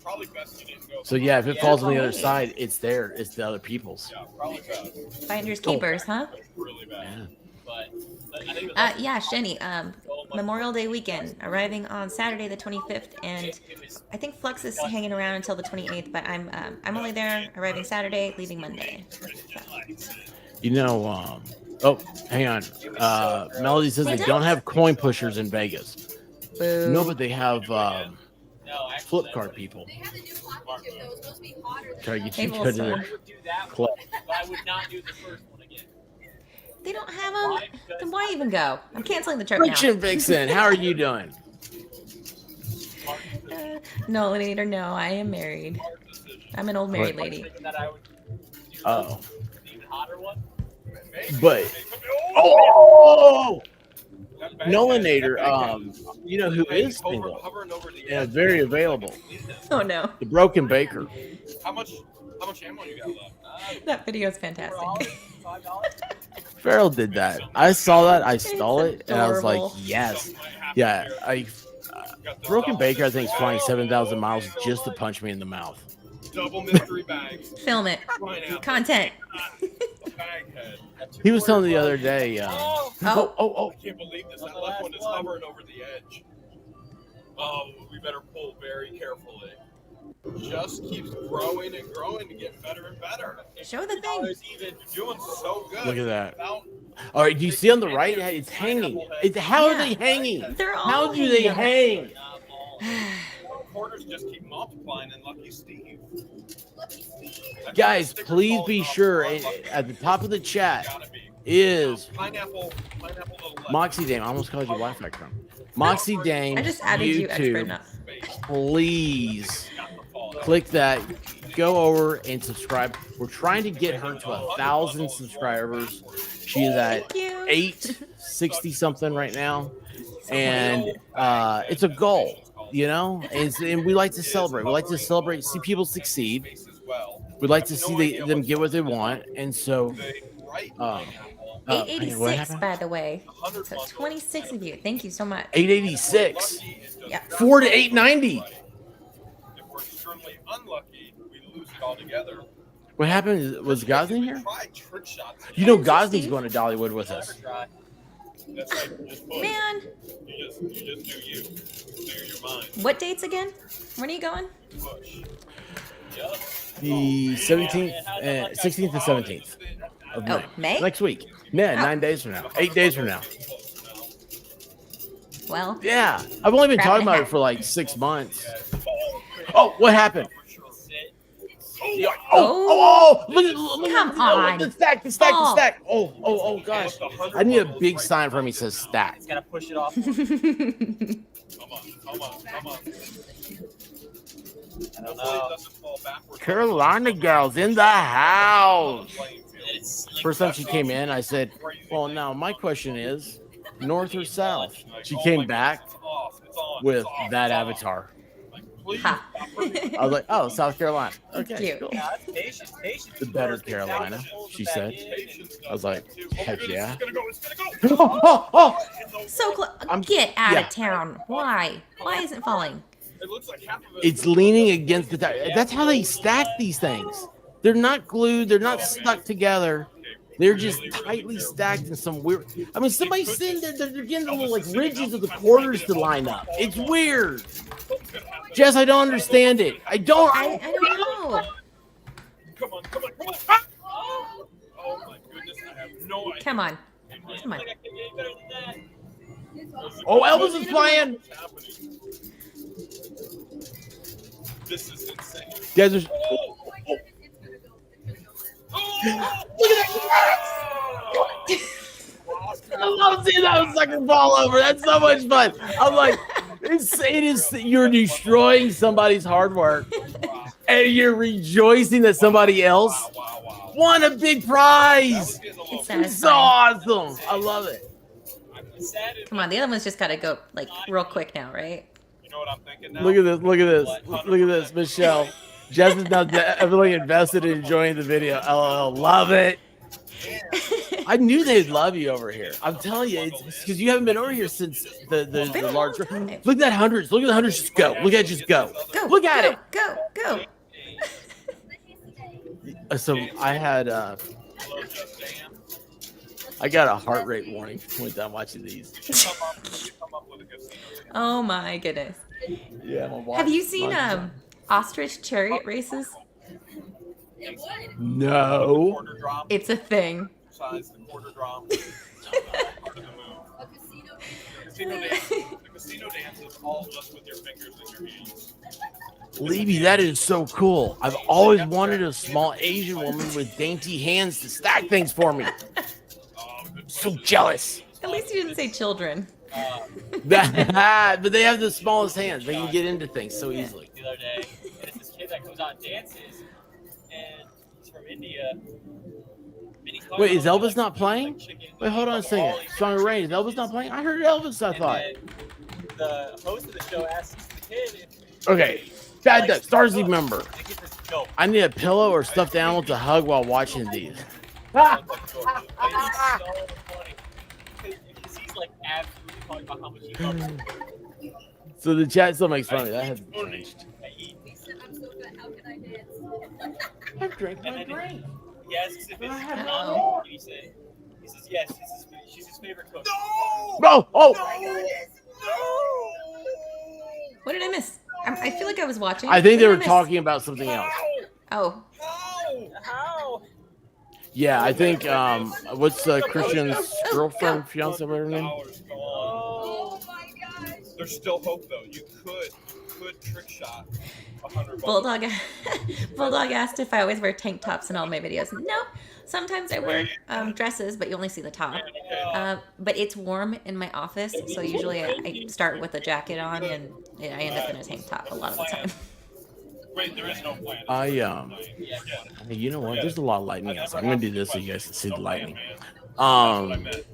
Probably best you didn't go. So yeah, if it falls on the other Hey. side, it's there. It's the other people's. Yeah, probably best. Finders keepers, huh? Really bad. Yeah. But I think it was Yeah, Shenny. Memorial Day weekend, arriving on Saturday the 25th, and it was I think Flux is hanging around until the 28th. But I'm only there, arriving Saturday, leaving Monday. You know, oh, hang on. Melody says they don't have coin pushers in Vegas. Boo. No, but they have no, actually, flip that's- card people. They have a new hockey chip that was supposed to be hotter than Try to get Hey, you well, good son. in I there. would do that Club. one, but I would not do the first one again. They don't have them. Then why even go? I'm canceling the trip now. Friction Vixen, how are you doing? No, Leader, no. I am married. I'm an old married What? lady. Thinking that I would do Oh, the even hotter one. but oh, That bag Nolanator, head- you know who is single and very available? Oh no, The Broken Baker. How much ammo you got left? that video is fantastic. $5. Farrell did that. I saw that. I stole it, and I was like, adorable. yes, yeah. Broken Baker, I think, is flying 7,000 miles just to punch me in the mouth. Double mystery bags. Film it. Pineapple. Content. Bag head. He was telling me the other day. Oh. Oh. I can't believe this. That left one is hovering over the edge. Oh, we better pull very carefully. Just keeps growing and growing and getting better and better. Show the thing. You're doing so good. Look at that. Without- All right, do you see on the right? It's hanging. How are they hanging? They're all How do they hang? Quarters just keep multiplying and Lucky Steve. Guys, please be sure at the top of the chat Gotta be. is Pineapple little left. Moxie Dame. I almost called you Wi-Fi Chrome. Moxie Dame. I just added you expert YouTube. enough. Please click that. Go over and subscribe. We're trying to get her to 1,000 subscribers. She is at Thank you. 860 something right now, and it's a goal, you know. And we like to celebrate. We like to celebrate, see people succeed. We'd like to see them get what they want, and so. Hang on, what 886, happened? by the way. So 26 of you. Thank you so much. 886. Yeah. 4 to 890. If we're extremely unlucky, we lose it altogether. What happened? Was Gosney here? Try trick shots. You know, Hey, Gosney's Steve. going to Dollywood with us. That's like just push. Man, You just do you. Clear your mind. what dates again? When are you going? Push. The 17th, 16th, and 17th of Oh, May. May? Next week. Yeah, 9 days from now. 8 days from now. Well, Yeah, I've only been Crap talking in a about hat. it for like 6 months. Oh, what happened? Oh! Look at Come on. the stack. Oh, gosh. I need a big sign for me that says stack. It's gotta push it off. Come on. I don't Hopefully it know. doesn't fall backwards. Carolina girls in the house. It's like, First time she came in, I said, well, now my question is, north or south? She came back with that avatar. ha. I was like, oh, South Carolina. Okay, Cute. cool. yeah, it's patience. Patience. The better Carolina, she said. I was like, heck yeah. It's gonna go. Oh. So close. I'm- Get out yeah. of town. Why? Why isn't it falling? It looks like half of it. It's leaning against the That's how they stack these things. They're not glued. They're not stuck together. They're just tightly stacked in some weird. I mean, somebody's sitting there. They're getting the little like ridges of the quarters to line up. It's weird. Jess, I don't understand it. I don't. I don't know. Come on. Oh my goodness, I have no idea. Come on. Come on. I think I can get better than that. Oh, Elvis is playing. What's happening? This is insane. Guys, there's. Oh, Look at that. I love seeing that sucker ball over. That's so much fun. I'm like, it is. You're destroying somebody's hard work, and you're rejoicing that somebody else wow. won a big prize. It's It's so satisfying. awesome. I love it. Sad is- Come on, the other one's just gotta go like real quick now, right? You know what I'm thinking now? Look at this. Look at this. Look at this, Michelle. Jess is now heavily invested in enjoying the video. LOL, love it. I knew they'd love you over here. I'm telling you, it's because you haven't been over here since the Been a large. long time. Look at that hundreds. Look at the hundreds. Just go. Look at it. Just go. Go. Look at go, it. Go. Go. So I had I got a heart rate warning when I'm watching these. Oh my goodness. Yeah. Have you seen ostrich chariot races? No. Quarter drop It's a thing. size, the quarter drop. A casino The casino dance is all just with your fingers and your hands. Levy, that is so cool. I've always wanted a small Asian woman with dainty hands to stack things for me. So jealous. At least you didn't say children. But they have the smallest hands. They can get into things so easily. The other day, and it's this kid that comes out and dances, and he's from India. And he's talking Wait, is about, Elvis not playing? Wait, hold on a second. Song of Rain. Is Elvis not playing? I heard Elvis, I thought. And then the host of the show asks the kid if Okay. Bad Duck, Starsy member. the kid says, "No." I need a pillow or stuffed animal to hug while watching these. It's so funny. Because he's like absolutely talking about how much he loves it. So the chat still makes fun of me. That hasn't changed. He said, I'm so fat, how can I dance? I drank And my then drink. he asks if it's Oh. and he says yes. She's his favorite cook. Oh, oh! What did I miss? I feel like I was watching. I think What they did were miss? talking about something else. Oh, How? Yeah, I think, what's Christian's girlfriend, fiance, whatever her name? Oh my gosh. There's still hope though. You could trick shot $100. Bulldog. Bulldog asked if I always wear tank tops in all my videos. No, sometimes I wear dresses, but you only see the top. But it's warm in my office, so usually I start with a jacket on, and I end up in a tank top a lot of the time. Wait, there is no plan. Hey, you know what? There's a lot of lightning outside. I'm gonna do this so you guys can see the lightning. I Oh, meant.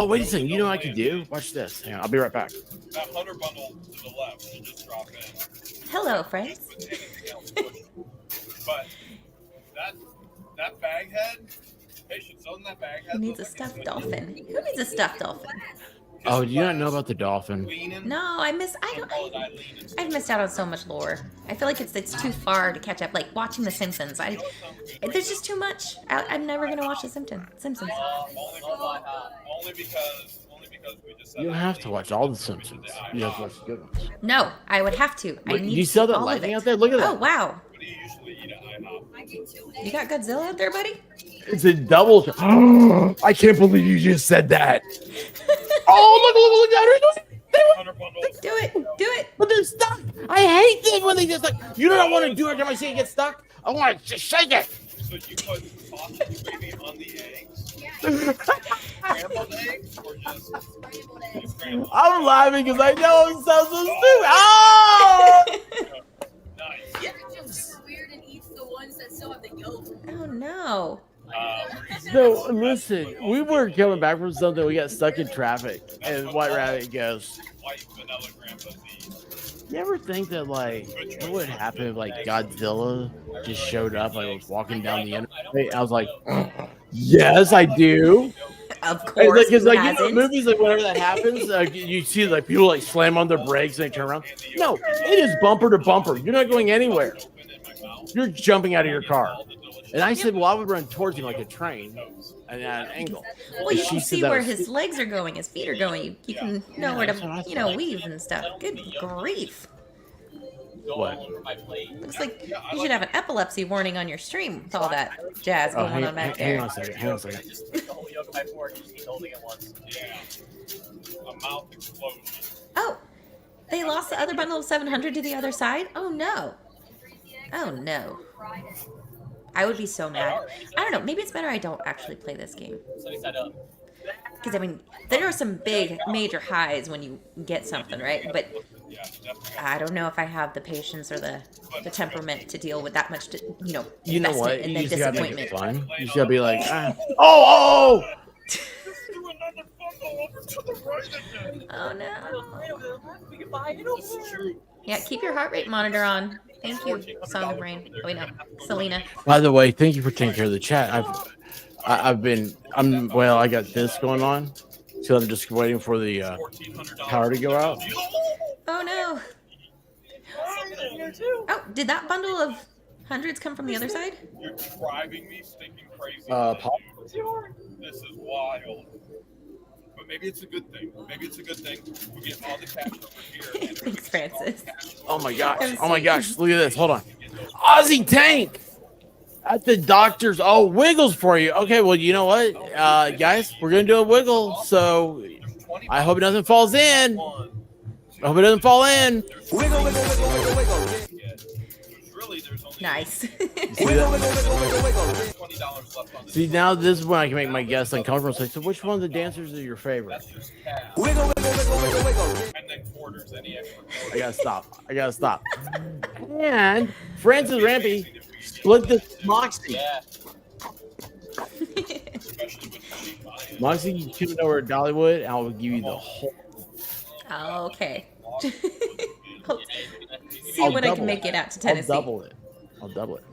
wait a second. You know what I could do? Watch this. Hang on. I'll be right back. That 100 bundle to the left should just drop in. Hello, friends. With anything else pushed. But that bag head, patience on that bag head. Who needs a stuffed dolphin? Who needs a stuffed dolphin? Oh, do you not know about the dolphin? No, I've missed out on so much lore. I feel like it's too far to catch up. Like watching The Simpsons, there's just too much. I'm never gonna watch The Simpsons. Only because we just said You don't have to watch all the Simpsons. You have to watch the good ones. No, I would have to. I Wait, need you saw that all of lightning it. out there? Look at that. Oh wow, What do you usually eat at IHOP? I get 2 you got Godzilla out there, buddy? It's a double. I can't believe you just said that. Oh, look at it. 100 bundles. Do it. But they're stuck. I hate this when they just like, you don't want to do it every time I see it get stuck. I want to just shake it. So you put sausage gravy on the eggs? Scrambled eggs or just scrambled eggs. scrambled? I'm laughing because I know it sounds so stupid. Oh! Nice. You're just super weird and eats the ones that still have the yolk. Oh no. So listen, we were coming back from something. We got stuck in traffic, and White Rabbit goes, White vanilla grandpa bees. "You ever think that like what would happen if like Godzilla just showed up, like was walking down the interstate?" I was like, "Yes, I do." Of course. Because who like you know, hasn't? movies like whenever that happens, you see like people like slam on their brakes and they turn around. No, it is bumper to bumper. You're not going anywhere. You're jumping out of your car. And I said, well, I would run towards him like a train and at an angle. Well, you She can said see that where was- his legs are going, his feet are going. You can know where that's what I to, weave and stuff. Good grief. What? Looks like you should have an epilepsy warning on your stream with all that jazz Oh, going on back hang there. on a second. Hang on a second. Just take the whole yolk of my fork and just keep holding it once. Yeah. A mouth explosion. Oh, they lost the other bundle of 700 to the other side? Oh no. Oh no. I would be so mad. I don't know. Maybe it's better I don't actually play this game. Sunny side up. Because, I mean, there are some big, major highs when you get something, right? But Yeah, definitely. I don't know if I have the patience or the temperament to deal with that much, You know investment what? and You then just gotta make disappointment. it fun. You just gotta be like, oh! Just do another bundle over to the right again. Oh no. We can buy it. Yeah, keep your heart rate monitor on. Thank you, Song of Rain. Oh, wait, no. Selena. By the way, thank you for taking care of the chat. Well, I got this going on, so I'm just waiting for the power to go out. Oh, no. Oh, did that bundle of hundreds come from the other side? You're driving me stinking crazy. This is wild. But maybe it's a good thing. Maybe it's a good thing. We get all the cash over here. Thanks, Francis. Oh my gosh! Oh my gosh! Look at this. Hold on. Aussie Tank at the doctor's. Oh, wiggles for you. Okay, well, you know what, guys, we're gonna do a wiggle. So I hope it doesn't falls in. I hope it doesn't fall in. Wiggle, wiggle, wiggle, wiggle, wiggle. Nice. See, now this is when I can make my guests uncomfortable. So which one of the dancers are your favorite? Wiggle, wiggle, wiggle, wiggle, wiggle. And then quarters, any extra quarters. I gotta stop. And Francis Rampy split this Moxie. Yeah. Moxie, you tune over at Dollywood, and I'll give you the whole. Okay. See I'll when I double can make it. it out to Tennessee. I'll double it.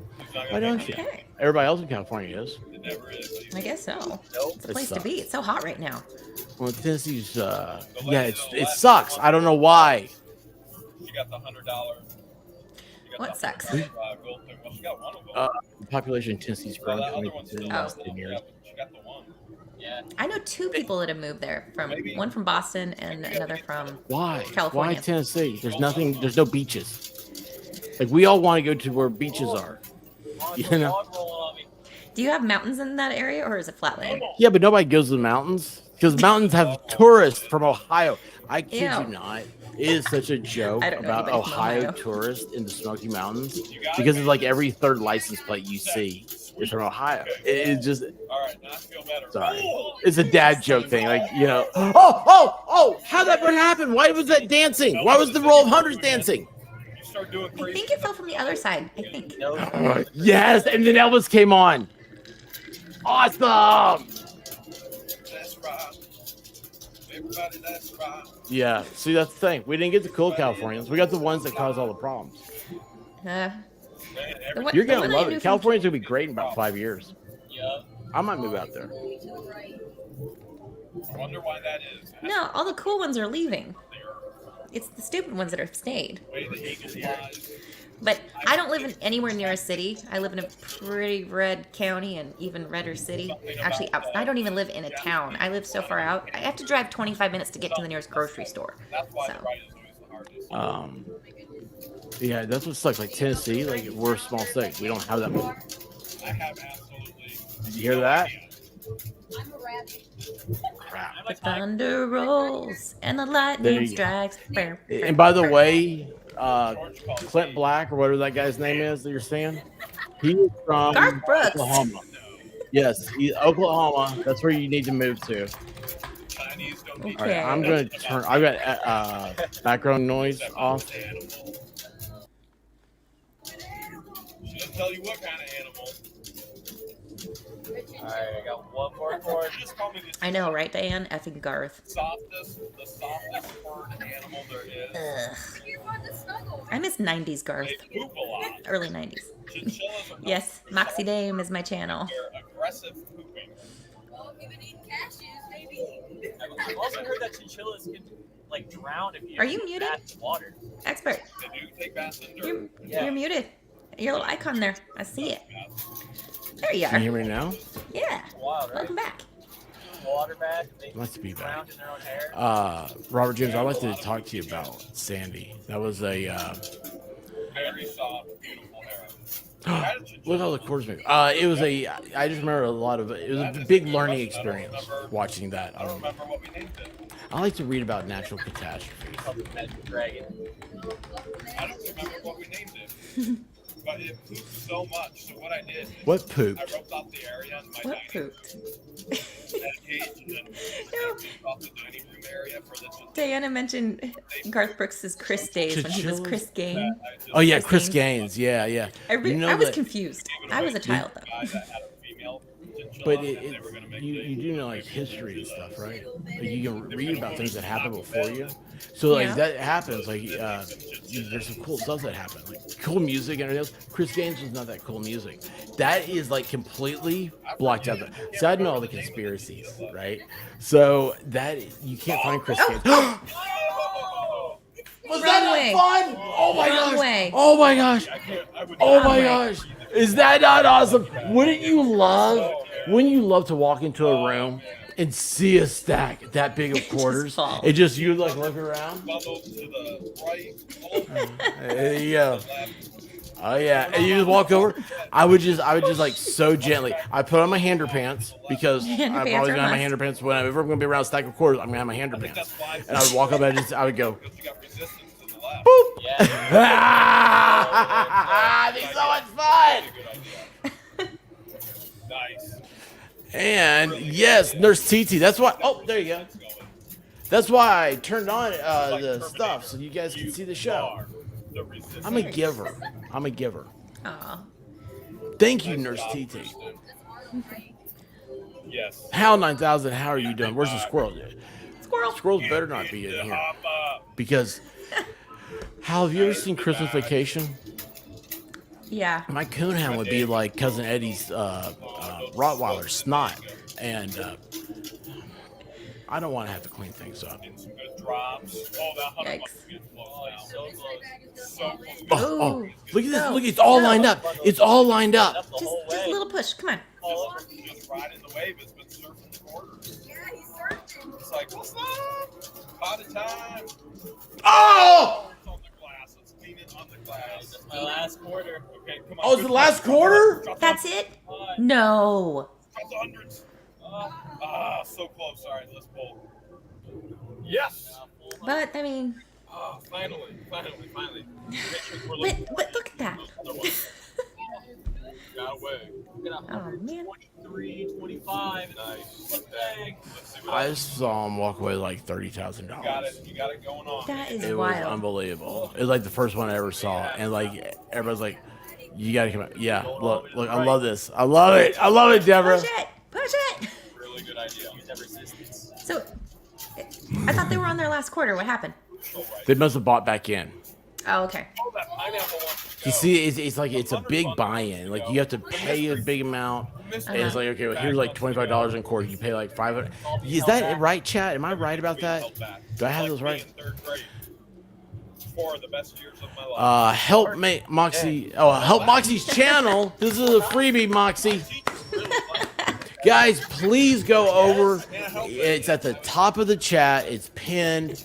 Why don't you? Okay. Everybody else in California is. I guess so. It's a It place to sucks. be. It's so hot right now. Well, Tennessee's, it sucks. I don't know why. She got the $100. What sucks? Gold thing. Well, she got one of them. The population in Tennessee's grown Well, that other 20% one's in the still last got 10 years. yeah, but she got the one. Yeah. I know 2 people that have moved there. One from Boston and another from Why? California. Why Tennessee? There's nothing. There's no beaches. Like we all want to go to where beaches are. You know? Dog rolling on me. Do you have mountains in that area or is it flatland? Yeah, but nobody goes to the mountains because mountains have tourists from Ohio. I kid Ew. you not. It is such a joke I don't know about anybody from Ohio Ohio. tourists in the Smoky Mountains because it's like every third license plate you see is from Ohio. It's just All right, now I feel better. sorry. It's a dad joke thing, like you know. Oh! How'd that happen? Why was that dancing? Why was the roll of hundreds dancing? You start doing I crazy. think it fell from the other side. I think. Yes, and then Elvis came on. Awesome. That's right. Everybody, that's right. Yeah, see that's the thing. We didn't get the cool Californians. We got the ones that cause all the problems. The one- You're the gonna one I love knew it. from- California's gonna be great in about 5 years. Yeah. I might move out there. I wonder why that is. No, all the cool ones are leaving. It's the stupid ones that have stayed. Way the eagle flies. But I don't live in anywhere near a city. I live in a pretty red county and even redder city. Actually, I don't even live in a town. I live so far out. I have to drive 25 minutes to get to the nearest grocery store. That's why So, the right is always the hardest. Yeah, that's what sucks. Like Tennessee, like we're a small state. We don't have that much. I have absolutely. Did you hear that? I'm a rabbit. Crap. the thunder rolls and the There lightning you go. strikes. And by the way, Clint Black or whatever that guy's name is that you're saying, he is from Garth Brooks. Oklahoma. Yes, Oklahoma. That's where you need to move to. Chinese don't eat All right, I'm Okay. gonna turn. I've got background noise off. She doesn't tell you what kind of animal. Alright, I got one more chord. She just called me the I know, right, Diane? Effing Garth. softest bird animal there is. Ugh. You want the snuggle. I miss 90s Garth. They poop a lot. Early 90s. Chinchillas are known Yes, for Moxie Dame is my channel. their aggressive pooping. Well, if you've been eating cashews, maybe. I've also heard that chinchillas can like drown if you Are you put muted? bad water. Expert, They do take baths in you're, dirt. you're muted. Your little icon there. I see it. There you Can you are. hear me now? Yeah. Wild, right? Welcome back. Water bath. They Must be back. drowned in their own hair. Robert James, I'd like to talk to you about Sandy. That was a Very soft, beautiful hair. look how the chords move. It was a. I just remember a lot of it. It was a big learning experience watching that. I don't remember what we named it. I like to read about natural catastrophes. Called the Magic Dragon. I don't remember what we named it. But it pooped so much. So what I did is What pooped? I roped off the area in my What dining room pooped? cage and then I roped off the dining room area for the Diana mentioned Garth Brooks' Chris days when he was Chris Gaines. Oh yeah, Chris Chris Gaines. Yeah. I You know was that- confused. I was a child guy though. that had a female But you do know like history and stuff, right? Like you can read about things that happened before you. So like Yeah. that happens. Like there's some cool stuff that happened, like cool music and everything else. Chris Gaines was not that cool music. That is like completely blocked out. So I know all the conspiracies, right? So that you can't find Chris Gaines. Was that Wrong way. not fun? Oh my Wrong gosh! way. Oh my gosh! Oh my way. gosh! Is that not awesome? Wouldn't you love? Wouldn't you love to walk into a room and see a stack that big of quarters? fall. And just you like look around. Bubble to the right. There you go. Oh yeah, and you just walk over. I would just like so gently. I put on my hander pants because Hander I'm pants always are gonna have my must. hander pants. Whenever I'm gonna be around a stack of quarters, I'm gonna have my hander pants. And I would walk up and I would go, You got resistance to the left. boop. Yeah. Ah, it'd be so much fun. Nice. And yes, Nurse TT. That's why. Oh, there you go. That's why I turned on the stuff so you guys can see the show. The resistance. I'm a giver. I'm a giver. Aw. Thank you, Nurse TT. Yes. Hal 9000, how are you doing? Where's the squirrel? Squirrel. Squirrels better not be in here Hop up. because. Hal, have you ever seen Christmas Vacation? Yeah. My coonhound would be like cousin Eddie's Rottweiler snot, and I don't want to have to clean things up. Getting some good drops. Oh, that hunter Yikes. must be getting close Oh, now. he's so close. So close. Oh, Ooh. look at this! No. Look, it's all No. lined up. It's all lined up. Up the Just whole a way. little push. Come on. Just riding the wave. It's been surfing the quarters. Yeah, he's surfing. It's like, what's up? Pot of time. Oh! It's on the glass. Let's clean it on the glass. That's my last quarter. Okay, come on. Oh, it's the last quarter? Drop That's the- it? No. Drop the hundreds. So close. All right, let's pull. Yes. But I mean, Finally. but look at that. Got away. Oh man. 23, 25. Nice. Look back. Let's see what I else. saw him walk away like $30,000. You got it. You got it going on. That is It was wild. unbelievable. It was like the first one I ever saw, and like everybody's like, "You gotta come out." Yeah, look, I love this. I love it, Deborah. Push it. Push it. Really good idea. Use that resistance. So, I thought they were on their last quarter. What happened? They must have bought back in. Oh, okay. Oh, that pineapple wants to You go. see, it's like it's a big buy-in. Like you have to pay a big amount, and it's like okay, well, here's like $25 in quarter. You pay like $500. Is that right, chat? Am I right about that? Do I have those right? In third grade. 4 of the best years of my life. Help Moxie. Oh, help Moxie's channel. This is a freebie, Moxie. Guys, please go over. It's at the top of the chat. It's pinned.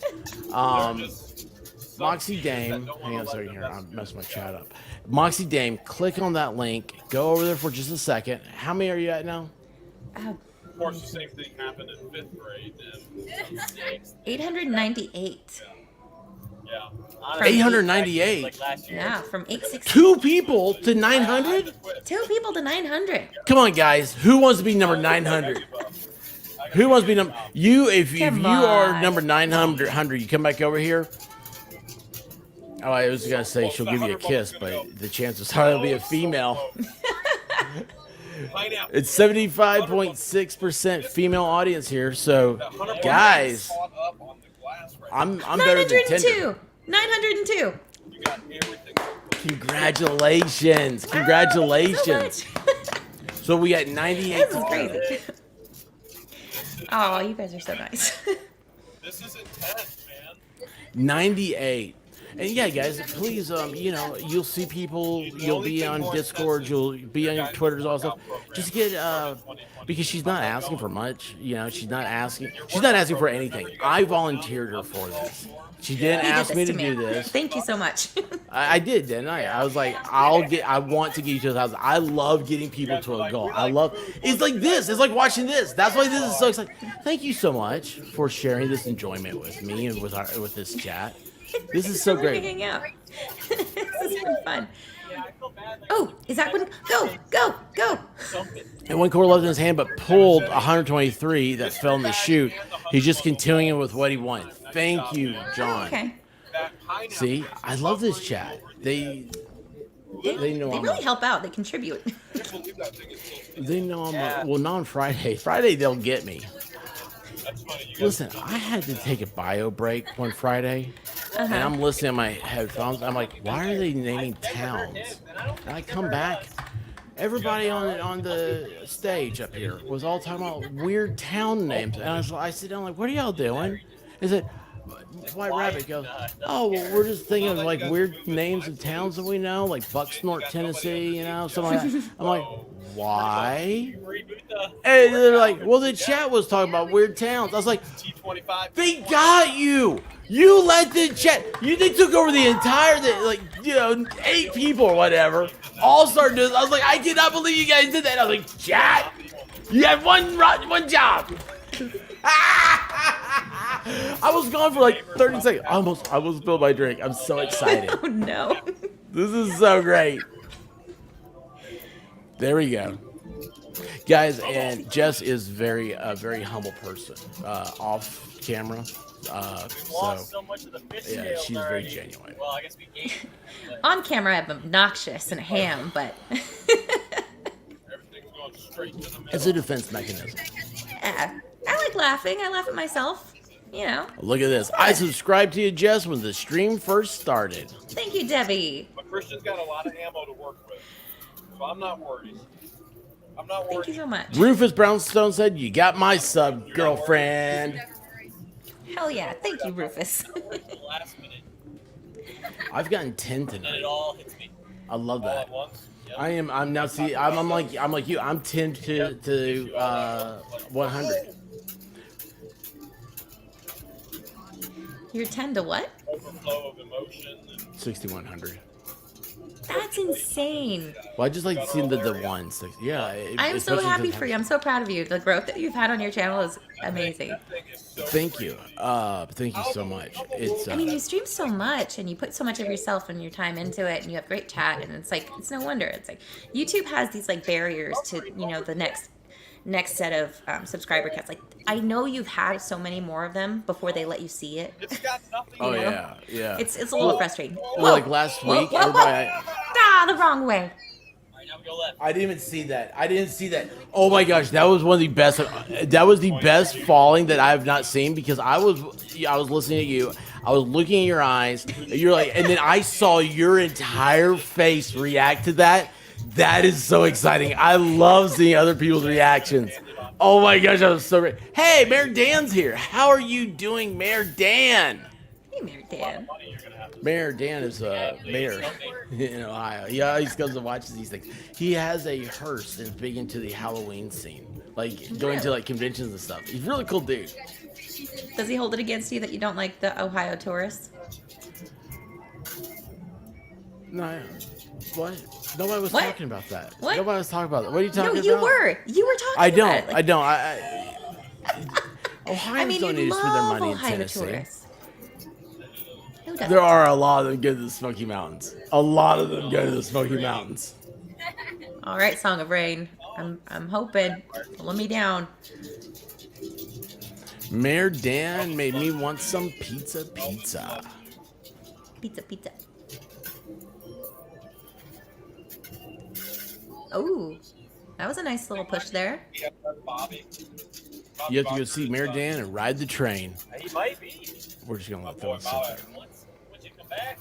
Moxie Dame. Hang on a second here. I'm messing my chat up. Moxie Dame. Click on that link. Go over there for just a second. How many are you at now? Of course, the same thing happened in 5th grade. Then 898. yeah. Honestly, 898. Like last year. Yeah, from 860. 2 people to 900? 2 people to 900. Come on, guys. Who wants to be number 900? Who wants to be number? You, if you Come are on. number 900, you come back over here. Oh, I was gonna say she'll give you a kiss, but the chances are it'll be a female. Pineapple. It's 75.6% female audience here, so guys, Caught up on the glass right I'm better than Tinder. 902. 902. now. You got everything. Congratulations, So congratulations. much. So we got 98. This is crazy. Oh, you guys are so nice. This is intense, man. 98. And yeah, guys, please, you'll see people, you'll be on Discord, you'll be on your Twitters also. Just get, because she's not asking for much, she's not asking for anything. I volunteered her for this. She didn't You did ask this me to to do this. Thank you so much. I did, didn't I? I was like, I want to get you to 1,000. I love getting people to a goal. It's like this. It's like watching this. That's why this is so exciting. Thank you so much for sharing this enjoyment with me and with this chat. This is so We're great. hanging out. This has been fun. Yeah, I feel bad. Like, Oh, is that one? Go. something. And one core left in his hand, but pulled 123 that fell in the chute. He's just continuing with what he wanted. Thank you, John. Okay. That pineapple See, I love this chat. They know They I'm really help out. They contribute. I can't believe that thing is still. They know I'm Yeah. well, not on Friday. Friday they'll get me. That's funny. You guys Listen, I had to take a bio break one Friday, and I'm listening to my headphones. I'm like, why are they naming towns? And I come back, everybody on the stage up here was all talking about weird town names, and I sit down like, what are y'all doing? Is it White Rabbit goes, oh, well, we're just thinking of like weird names of towns that we know, like Bucksnort, Tennessee, you know, something like that. I'm like, why? And they're like, well, the chat was talking about weird towns. I was like, T25. they got you. You let the chat. They took over the entire, 8 people or whatever. All started doing. I was like, I cannot believe you guys did that. I was like, chat, you have one job. I was gone for like 30 seconds. I almost spilled my drink. I'm so excited. Oh no. This is so great. There we go. Guys, and Jess is very humble person, off camera. Lost so much of the fish yeah, scales she's very already. genuine. Well, I guess we gained. But On camera, I'm obnoxious and ham, but Everything's going straight to the middle. It's a defense mechanism. yeah, I like laughing. I laugh at myself. You know. Look at this. I subscribed to you, Jess, when the stream first started. Thank you, Debbie. But Christian's got a lot of ammo to work with, so I'm not worried. I'm not Thank worried. you so much. Rufus Brownstone said, you got my sub, girlfriend. Hell yeah. Thank you, Rufus. the last minute, I've gotten 10 and then it tonight. all hits me I love All that. at once. Yep. I'm now, see, I'm like you. I'm 10 to 100. You're 10 to what? Overflow of emotion. And 6,100. That's insane. Well, I just like to see the ones. Yeah. I'm so especially happy since for you. I'm so proud of you. The growth that you've had on your channel is amazing. that thing is so Thank you. Thank you so much. It's I mean, you stream so much and you put so much of yourself and your time into it and you have great chat and it's like, it's no wonder. It's like YouTube has these like barriers to, the next set of subscriber counts. Like, I know you've had so many more of them before they let you see it. It's got nothing. oh know? yeah. It's a little frustrating. Well, like last week, everybody. The wrong way. All right, now we go left. I didn't even see that. Oh my gosh, that was one of the best. That was the best falling that I have not seen because I was listening to you. I was looking in your eyes. You're like, and then I saw your entire face react to that. That is so exciting. I love seeing other people's reactions. Oh my gosh, that was so great. Hey, Mayor Dan's here. How are you doing, Mayor Dan? Hey, Mayor Dan. Mayor Dan is a mayor in Ohio. He always comes and watches these things. He has a hearse and is big into the Halloween scene, like going to like conventions and stuff. He's a really cool dude. Does he hold it against you that you don't like the Ohio tourists? No, what? Nobody was What? talking about that. What? Nobody was talking about that. What are you talking No, about? you were. You were talking I about don't. it. Like, I don't. Ohioans I mean, don't you need to spend their love money in Ohio Tennessee. tourists. Who doesn't? There are a lot of them go to the Smoky Mountains. A lot of them go to the Smoky Mountains. All right, Song of Rain. I'm hoping. Let me down. Mayor Dan made me want some pizza. Pizza. Oh, that was a nice little push there. Bobby. You have to go see Mayor Dan and ride the train. He might be. We're just gonna let Boy, them sit Bobby. there. Once you come back,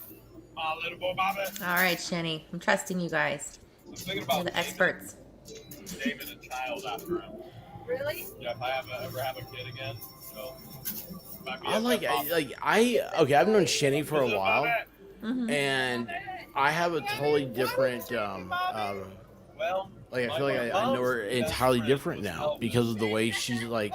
Ah, little boy Bobby. All right, Shenny. I'm trusting you guys. I'm thinking You're about the experts. David and child after him. Really? Yeah, if I ever have a kid again, so. Okay, I've known Shenny for a while, Mm-hmm. and I have a totally different Well, like I feel like I know her entirely different now because of the way she's like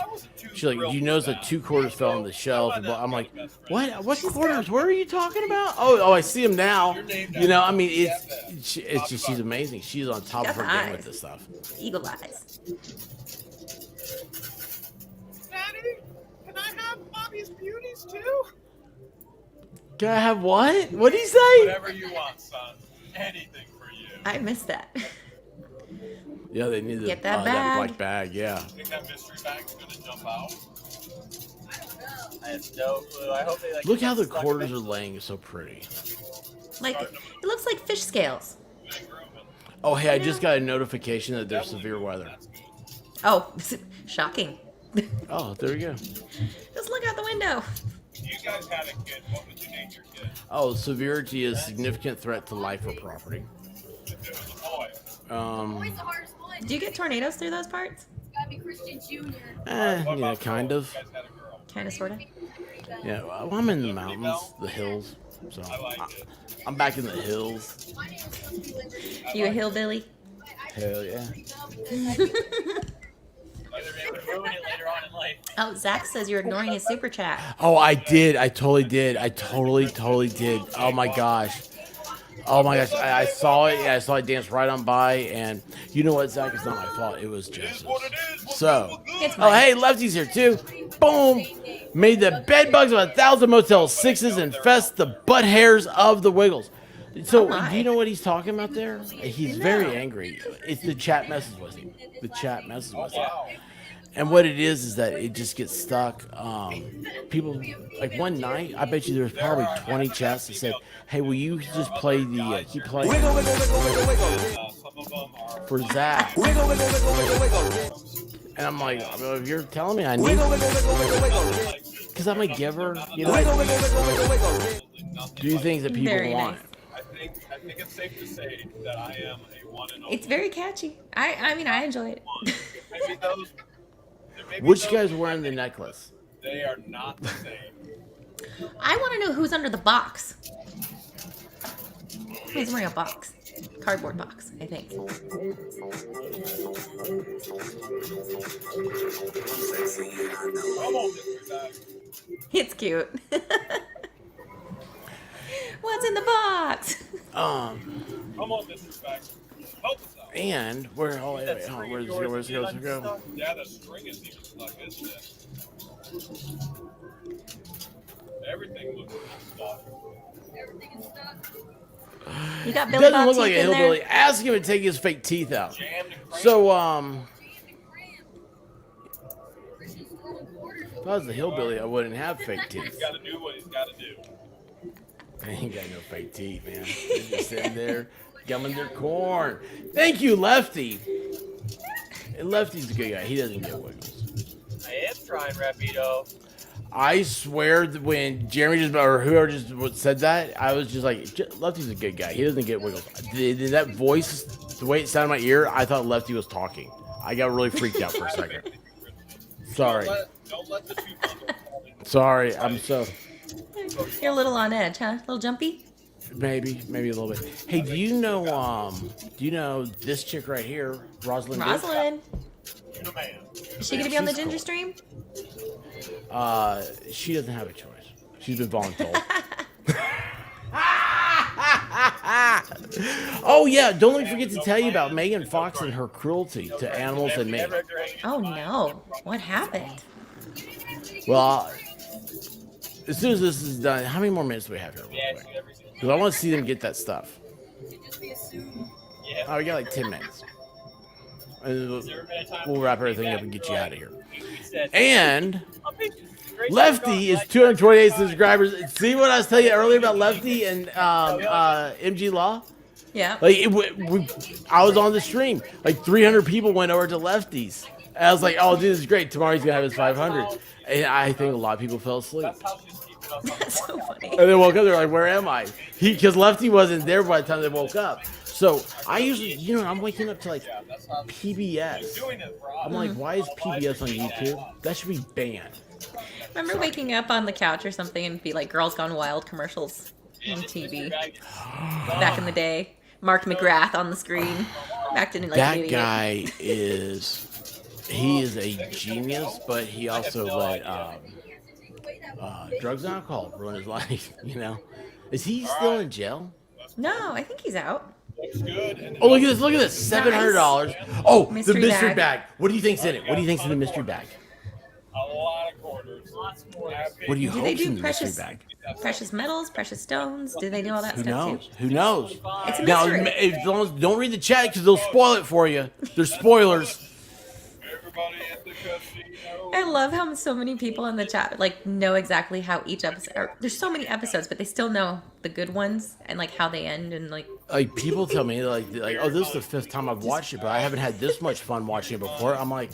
you notice that 2 quarters fell on the shelf. And I'm like, what quarters? What are you talking about? Oh, I see them now. You know, I mean, it's just she's amazing. She's on top of her game with this stuff. Eagle eyes. Daddy, can I have Bobby's beauties too? Can I have what? What did he say? Whatever you want, son. Anything for you. I missed that. Yeah, they need Get that that bag. black bag. Yeah. Think that mystery bag's gonna jump out? I have no clue. I hope they Look how the stuck quarters in are it. laying so pretty. Like, it looks like fish scales. Oh, hey, I just got a notification that there's severe weather. Oh, shocking. Oh, there we go. Just look out the window. You guys had a kid. What would you name your kid? Oh, severity is significant threat to life or property. If it was a boy. Always the hardest one. Do you get tornadoes through those parts? Gotta be Christian Jr. Yeah, kind of. You guys had a girl. Kind of, sort of. Yeah, well, I'm in the mountains, the hills. So I like it. I'm back in the hills. My name's Sophie Liberty. You a hillbilly? Hell yeah. Either they would ruin it later on in life. Oh, Zach says you're ignoring his super chat. Oh, I did. I totally did. I totally did. Oh my gosh. Oh my gosh. I saw it. Yeah, I saw it dance right on by. And you know what, Zach? It's not my fault. It was Jess's. So, It's oh, fine. hey, Lefty's here too. Boom. Made the bed bugs of 1,000 Motel 6s infest the butt hairs of the Wiggles. So, Oh my. do you know what he's talking about there? He's very angry. It's the chat messes with him. The chat messes with him. And what it is that it just gets stuck. People, like one night, I bet you there was probably 20 chats that said, hey, will you just play the, keep playing Some of them are. for Zach? And I'm like, well, if you're telling me I need, because I'm a giver, you know, I do things that people Very want. nice. I think it's safe to say that I am a one and only. It's very catchy. I mean, I enjoy it. Maybe those. Maybe Which those guy's wearing the necklace? They are not the same. I want to know who's under the box. He's wearing a box. Cardboard box, I think. Come on, Mr. Zach. It's cute. What's in the box? Come on, Mr. Zach. Help us out. And where? Oh, wait, oh, where's it go? Yeah, the string is even stuck, isn't it? Everything looks stuck. Everything is stuck. You got It Billy doesn't Bob look like teeth a in there? hillbilly. Ask him to take his fake teeth out. Jammed and crammed. So, Christian's throwing quarters. if I was the hillbilly, I wouldn't have fake He's teeth. got to do what he's got to do. I ain't got no fake teeth, man. They're just sitting there gumming their corn. Thank you, Lefty. And Lefty's a good guy. He doesn't get wiggles. I am trying Rapido. I swear that when Jeremy just or whoever just said that, I was just like, Lefty's a good guy. He doesn't get wiggles. That voice, the way it sounded in my ear, I thought Lefty was talking. I got really freaked out for a second. Sorry. Don't let the people know. Sorry. I'm so You're a little on edge, huh? A little jumpy? maybe a little bit. Hey, do you know this chick right here, Rosalind? Duke? Rosalind. You're the man. Is she gonna be on the She's Ginger cool. stream? She doesn't have a choice. She's been voluntold. Oh yeah, don't let me forget to tell you about Megan Fox and her cruelty to animals and me. Oh no. What happened? Well, as soon as this is done, how many more minutes do we have here? Yeah, it's every single. Because I want to see them get that stuff. Just be assumed. Yeah. Oh, we got like 10 minutes. And Has there been a time we'll where wrap you everything came up and back get you out of here. we said, And "I'm patient. Great Lefty job, is 228 subscribers. See what I was telling you earlier about Lefty and MG Law? Yeah. Like I was on the stream. Like 300 people went over to Lefty's. And I was like, "Oh, dude, this is great. Tomorrow he's gonna have his 500." And I think a lot of people fell asleep. That's how she's keeping us on That's so funny. And they woke up. They're like, "Where am I?" Because Lefty wasn't there by the time they woke up. So I usually, I'm waking up to like PBS. Doing it, bro. I'm like, why is PBS on YouTube? That should be banned. Remember waking up on the couch or something and be like Girls Gone Wild commercials on TV back in the day? Mark McGrath on the screen. Acting like an That idiot. guy he is a genius, but he also let drugs and alcohol ruin his life. Is he still in jail? No, I think he's out. Looks good. And Oh, look at this, $700. Oh, the Mystery mystery bag. bag. What do you think's in it? What do you think's in the mystery bag? a lot of quarters. Lots more. What do you Do they hope's in do the precious mystery bag? precious metals, precious stones? Do they do all that Who stuff knows? too? Who knows? It's a Now, mystery. as long as don't read the chat because they'll spoil it for you. They're spoilers. Everybody at the casino. I love how so many people in the chat like know exactly how each episode. Or, there's so many episodes, but they still know the good ones and like how they end and like. Like people tell me like oh, this is the 5th time I've watched it, but I haven't had this much fun watching it before. I'm like,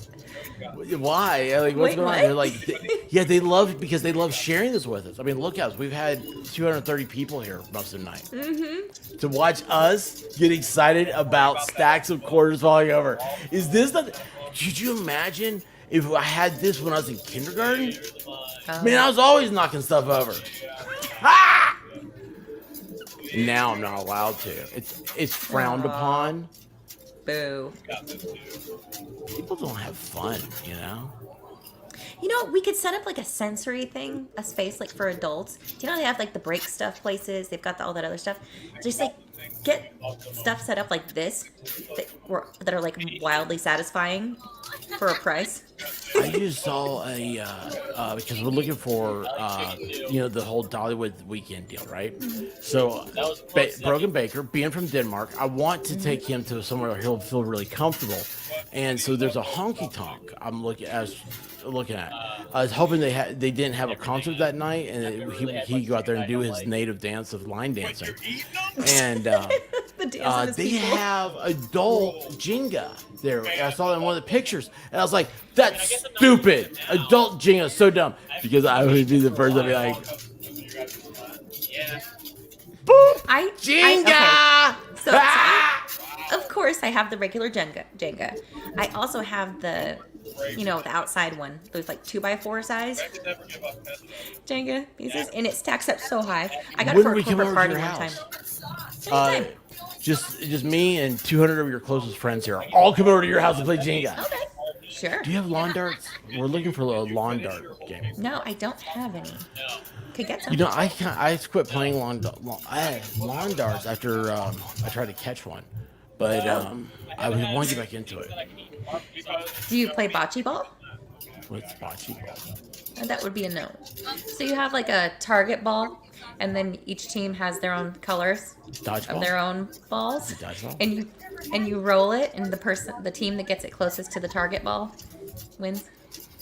why? Like what's Wait, going on? what? They're like, yeah, they love it because they love sharing this with us. I mean, look at us. We've had 230 people here most of the night to watch us get excited about stacks of quarters falling over. Is this the? Could you imagine if I had this when I was in kindergarten? Man, I was always knocking stuff over. Ah! Now I'm not allowed to. It's frowned upon. Boo. People don't have fun, you know. You know, we could set up like a sensory thing, a space like for adults. Do you know they have like the break stuff places? They've got all that other stuff. Just like get stuff set up like this that are like wildly satisfying for a price. I just saw a because we're looking for the whole Dollywood weekend deal, right? So Brogan Baker, being from Denmark, I want to take him to somewhere where he'll feel really comfortable. And so there's a honky tonk I'm looking at. I was hoping they didn't have a concert that night, and he'd go out there and do his native dance of line dancing. And they have adult Jenga there. I saw that in one of the pictures, and I was like, "That's stupid! Adult Jenga is so dumb." Because I would be the first to be like, "Boop, Jenga!" So, of course, I have the regular Jenga. I also have the outside one. Those like 2x4 size Jenga pieces, and it stacks up so high. I got it for a corporate party one time. Just me and 200 of your closest friends here all come over to your house and play Jenga. Okay, sure. Do you have lawn darts? We're looking for a lawn dart game. No, I don't have any. Could get some. You know, I quit playing lawn darts after I tried to catch one, but I want to get back into it. Do you play bocce ball? What's bocce ball? That would be a no. So you have like a target ball, and then each team has their own colors Dodgeball? of their own balls, Dodgeball? and you roll it, and the team that gets it closest to the target ball wins.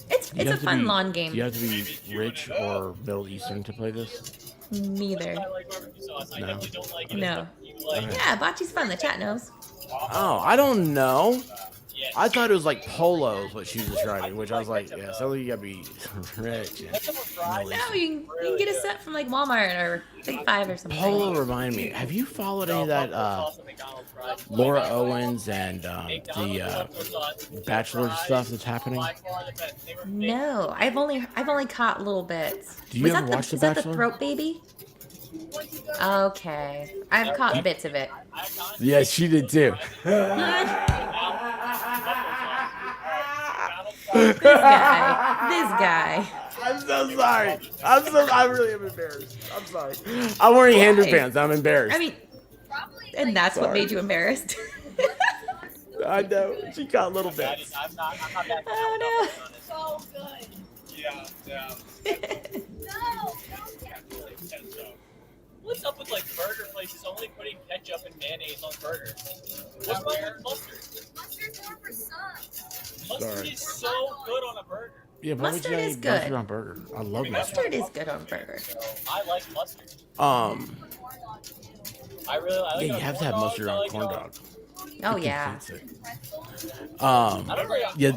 It's a fun lawn game. Do you have to be rich or Middle Eastern to play this? Neither. No. No. Yeah, bocce's fun. The chat knows. Oh, I don't know. I thought it was like polo is what she was describing, which I was like, yeah, so you gotta be rich. No, you can get a set from like Walmart or Big Five or something. Polo reminded me. Have you followed any of that Laura Owens and the Bachelor stuff that's happening? No, I've only caught little bits. Do you ever watch The Is that the Bachelor? throat baby? Okay, I've caught bits of it. Yeah, she did too. This guy. I'm so sorry. I really am embarrassed. I'm sorry. I'm wearing underpants. I'm embarrassed. I mean, and that's what made you embarrassed. I know. She got little bits. Oh So good. Yeah. No. What's up with like burger places only putting ketchup and mayonnaise on burgers? What's wrong with mustard? Mustard's more for sons. Mustard Sorry. is so good on a burger. Yeah, why would Mustard you is eat good. mustard on burger? I love mustard. Mustard is good on burger. I like mustard. I Yeah, like you have to have mustard on a corn dog. Oh It yeah. completes it. Yeah,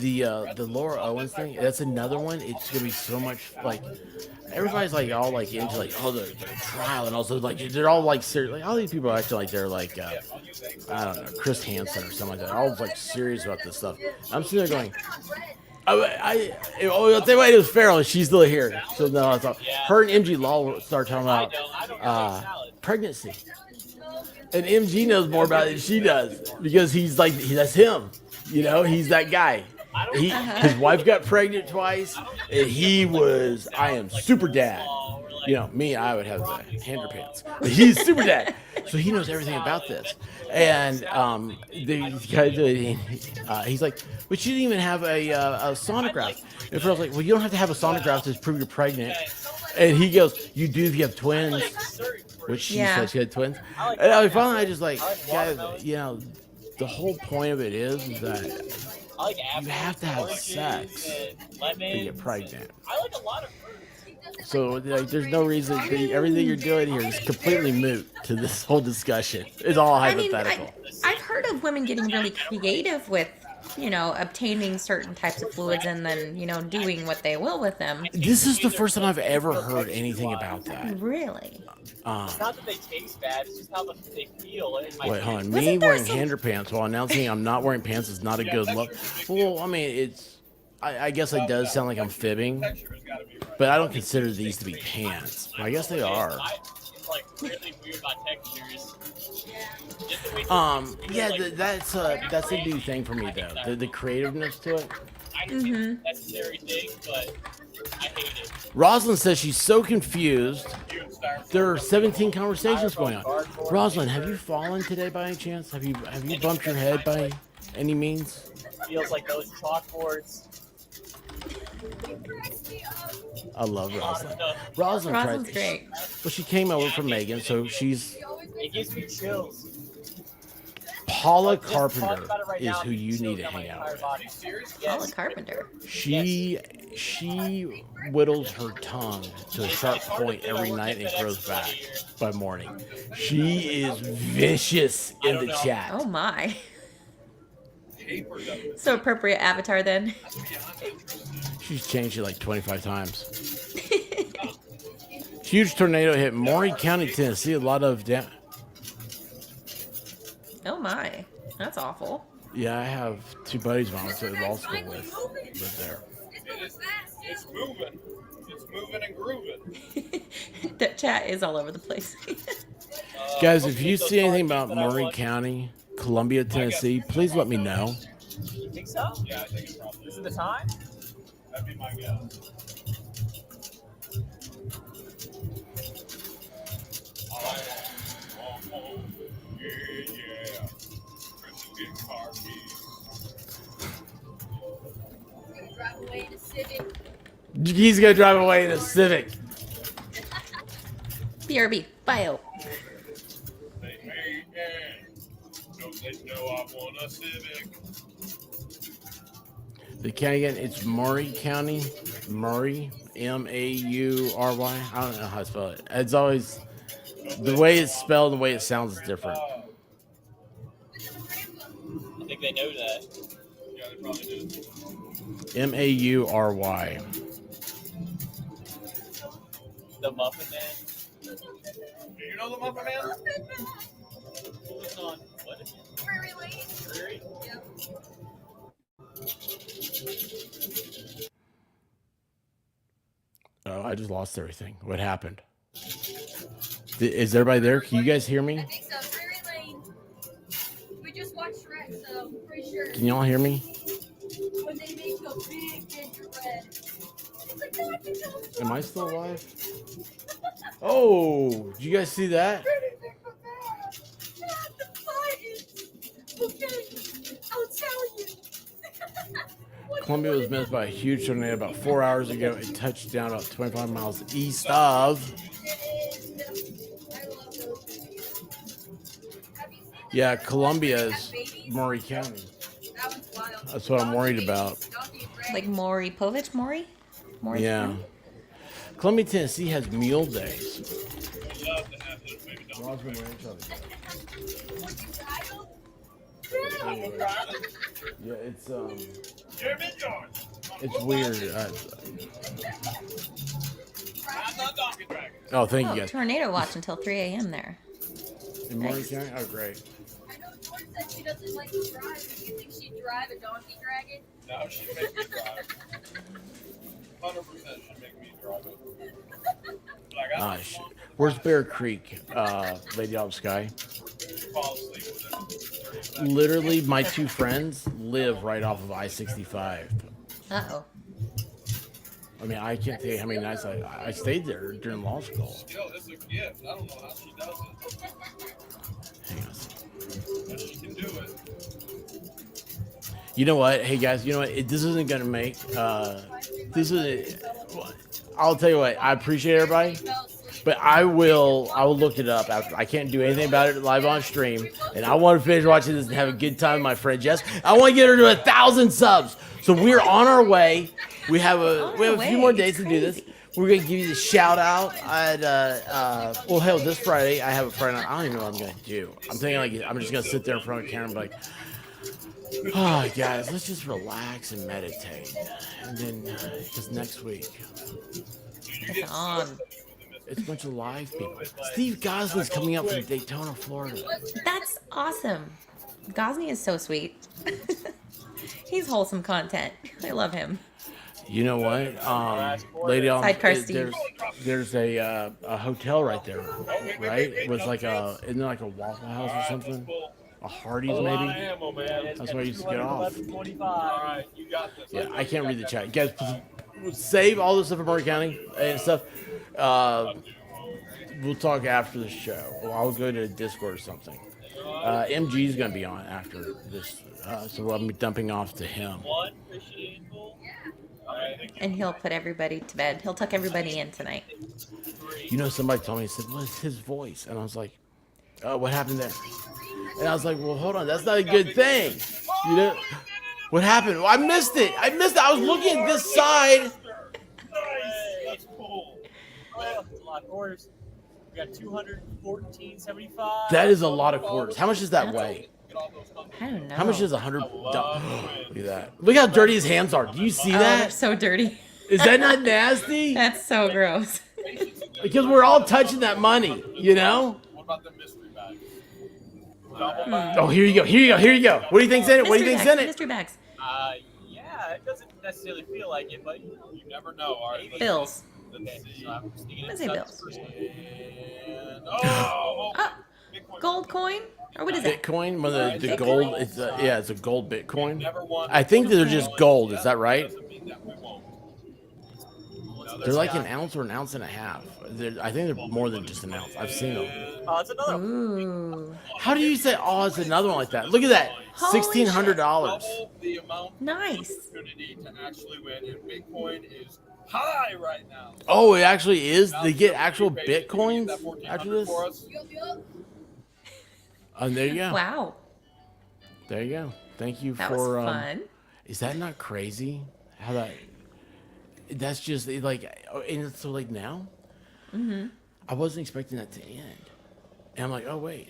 the Laura Owens thing. That's another one. It's gonna be so much like everybody's like all like into like the trial and also like they're all like serious. Like all these people are acting like they're like I don't know, Chris Hansen or something like that. All like serious about this stuff. I'm sitting there going. I'll tell you what, it was Farrell. She's still here. So no, I thought her and MG Law started talking about pregnancy. And MG knows more about it than she does because he's like that's him. You know, he's that guy. His wife got pregnant twice, and he was. I am super dad. You know, me, I would have the underpants, but he's super dad, so he knows everything about this. And he's like, but you didn't even have a sonograph. And Phil's like, well, you don't have to have a sonograph to prove you're pregnant. And he goes, you do if you have twins, which she said she had twins. And finally, I just like, guys, you know, the whole point of it is that I like apples. You have to have oranges, sex and to lemons. get pregnant. I like a lot of fruits. So like, there's no reason. Everything you're doing here is completely moot to this whole discussion. It's all I mean, hypothetical. I've heard of women getting really creative with, obtaining certain types of fluids and then, doing what they will with them. This is the first time I've ever heard anything about that. Really? It's not that they taste bad, it's just how they feel. Wait, hold on. Me Wasn't there wearing some- underpants while announcing I'm not wearing pants is not a good look. Well, I mean, it's. I guess it does sound like I'm fibbing, but I don't consider these to be pants. I guess they are. It's like really weird about textures. Yeah, that's a new thing for me though. The creativeness to it. I think it's a necessary thing, but I hate it. Rosalind says she's so confused. There are 17 conversations going on. Rosalind, have you fallen today by any chance? Have you bumped your head by any means? Feels like those chalkboards. I love Rosalind. Rosalind Rosalind's tried. great. Well, she came over from Megan, so she's. It gives me chills. Paula Just talk Carpenter about it right is now, who it you chills need to down my hang out entire with. body. Paula Carpenter. She whittles her tongue to a sharp point every night and grows back by morning. She is vicious in the chat. Oh my. So appropriate avatar then. She's changed it like 25 times. Huge tornado hit Maury County, Tennessee. A lot of Oh my. That's awful. Yeah, I have two buddies of mine I went to law school with live there. It's moving. It's moving and grooving. That chat is all over the place. Guys, if you see anything about Maury County, Columbia, Tennessee, please let me know. You think so? Yeah, I think it's probably. Is it the time? That'd be my guess. Yeah. Chris is getting car keys. Drive away in a Civic. He's gonna drive away in a Civic. BRB. Bio. They hate Don't they know I want a Civic? The county again, it's Maury County. Maury, Maury. I don't know how to spell it. It's always the way it's spelled and the way it sounds is different. I think they know that. Yeah, they probably do. Maury. The Muffin Man. Do you know the Muffin Man? It's on what is it? Prairie Lane. Prairie? Yep. Oh, I just lost everything. What happened? Is everybody there? Can you guys hear I me? think so. Prairie Lane. We just watched Shrek, so I'm pretty sure. Can y'all hear me? When they make a big gingerbread. It's like that. Am I still alive? Oh, did you guys see that? Okay, I'll tell you. Columbia was missed by a huge tornado about 4 hours ago. It touched down about 25 miles east of. Yeah, Columbia's Maury County. That's what I'm worried about. Like Maury Povich? Maury? Maury Yeah. County? Columbia, Tennessee has mule days. Love to have this, baby. Don't Yeah, it's Jeremy George. it's weird. I'm not Donkey Dragon. Oh, thank you Oh, guys. tornado watch until 3 a.m. there. In Maury Nice. County? Oh, great. I know Jordan said she doesn't like to drive. Do you think she'd drive a donkey dragon? No, she'd make me drive. 100% she'd make me drive it. Like, I Ah, shit. Where's Bear Creek, Lady of Sky? fall asleep with it. Literally, my two friends live right off of I-65. Uh-oh. I mean, I can't tell you how many nights I stayed there during law school. Still, it's a gift. I don't know how she does it, Hang on a second. but she can do it. You know what? Hey, guys, you know what? This isn't going to make... this is... I'll tell you what. I appreciate everybody. Fell asleep But I will look it up after. I can't do anything about it live on stream, and I want to finish watching this and have a good time with my friend Jess. I want to get her to 1,000 subs. So we're on our way. We have a few more days to do this. We're gonna give you the shout out at well, hell, this Friday I have a Friday night. I don't even know what I'm gonna do. I'm thinking like I'm just gonna sit there in front of the camera and be like, oh guys, let's just relax and meditate, and then because next week It's on. it's a bunch of live people. Steve Gosling's coming up from Daytona, Florida. That's awesome. Gosney is so sweet. He's wholesome content. I love him. You know what, lady on Sidecar Steve. there's a hotel right there, right? It was like isn't there like a Waffle House or something? A Hardee's maybe? That's where I used to get off. Alright, you got this. Yeah, I can't read the chat. Guys, save all this stuff in Murray County and stuff. We'll talk after the show. Or I'll go to Discord or something. MG is going to be on after this, so I'll be dumping off to him. And he'll put everybody to bed. He'll tuck everybody in tonight. You know, somebody told me, said, what's his voice? And I was like, oh, what happened there? And I was like, well, hold on, that's not a good thing. You know, what happened? Well, I missed it. I was looking at this side. That's cool. Well, it's a lot of quarters. We got 214.75. That is a lot of quarters. How much does that weigh? I don't know. How much is $100? Look at that. Look how dirty his hands are. Do you see Oh, they're that? so dirty. Is that not nasty? That's so gross. Because we're all touching that money, you know? What about the mystery bag? Oh, here you go. Here you go. Here you go. What do you think's in it? What do you think's in it? Mystery bags. Yeah, it doesn't necessarily feel like it, but You never know. All right. Bills. okay. So I'm sneaking Let's say bills. And, oh, Oh, gold coin? Or what is it? Bitcoin? Well, the gold. It's it's a gold Bitcoin. never won. I think they're just gold. Is that right? Doesn't mean that we won't. They're like an ounce or an ounce and a half. I think they're more than just an ounce. I've seen them. Oh, it's another one. Ooh. How do you say, oh, it's another one like that? Look at that. Holy $1,600. Double the amount Nice. of opportunity to actually win, and Bitcoin is high right now. Oh, it actually is? Now, They get so actual be patient. You get Bitcoins that 1400 after this? for us. And there you go. Wow. There you go. Thank you That for. was fun. Is that not crazy? How that? That's just like, and so like now. Mm-hmm. I wasn't expecting that to end, and I'm like, oh wait,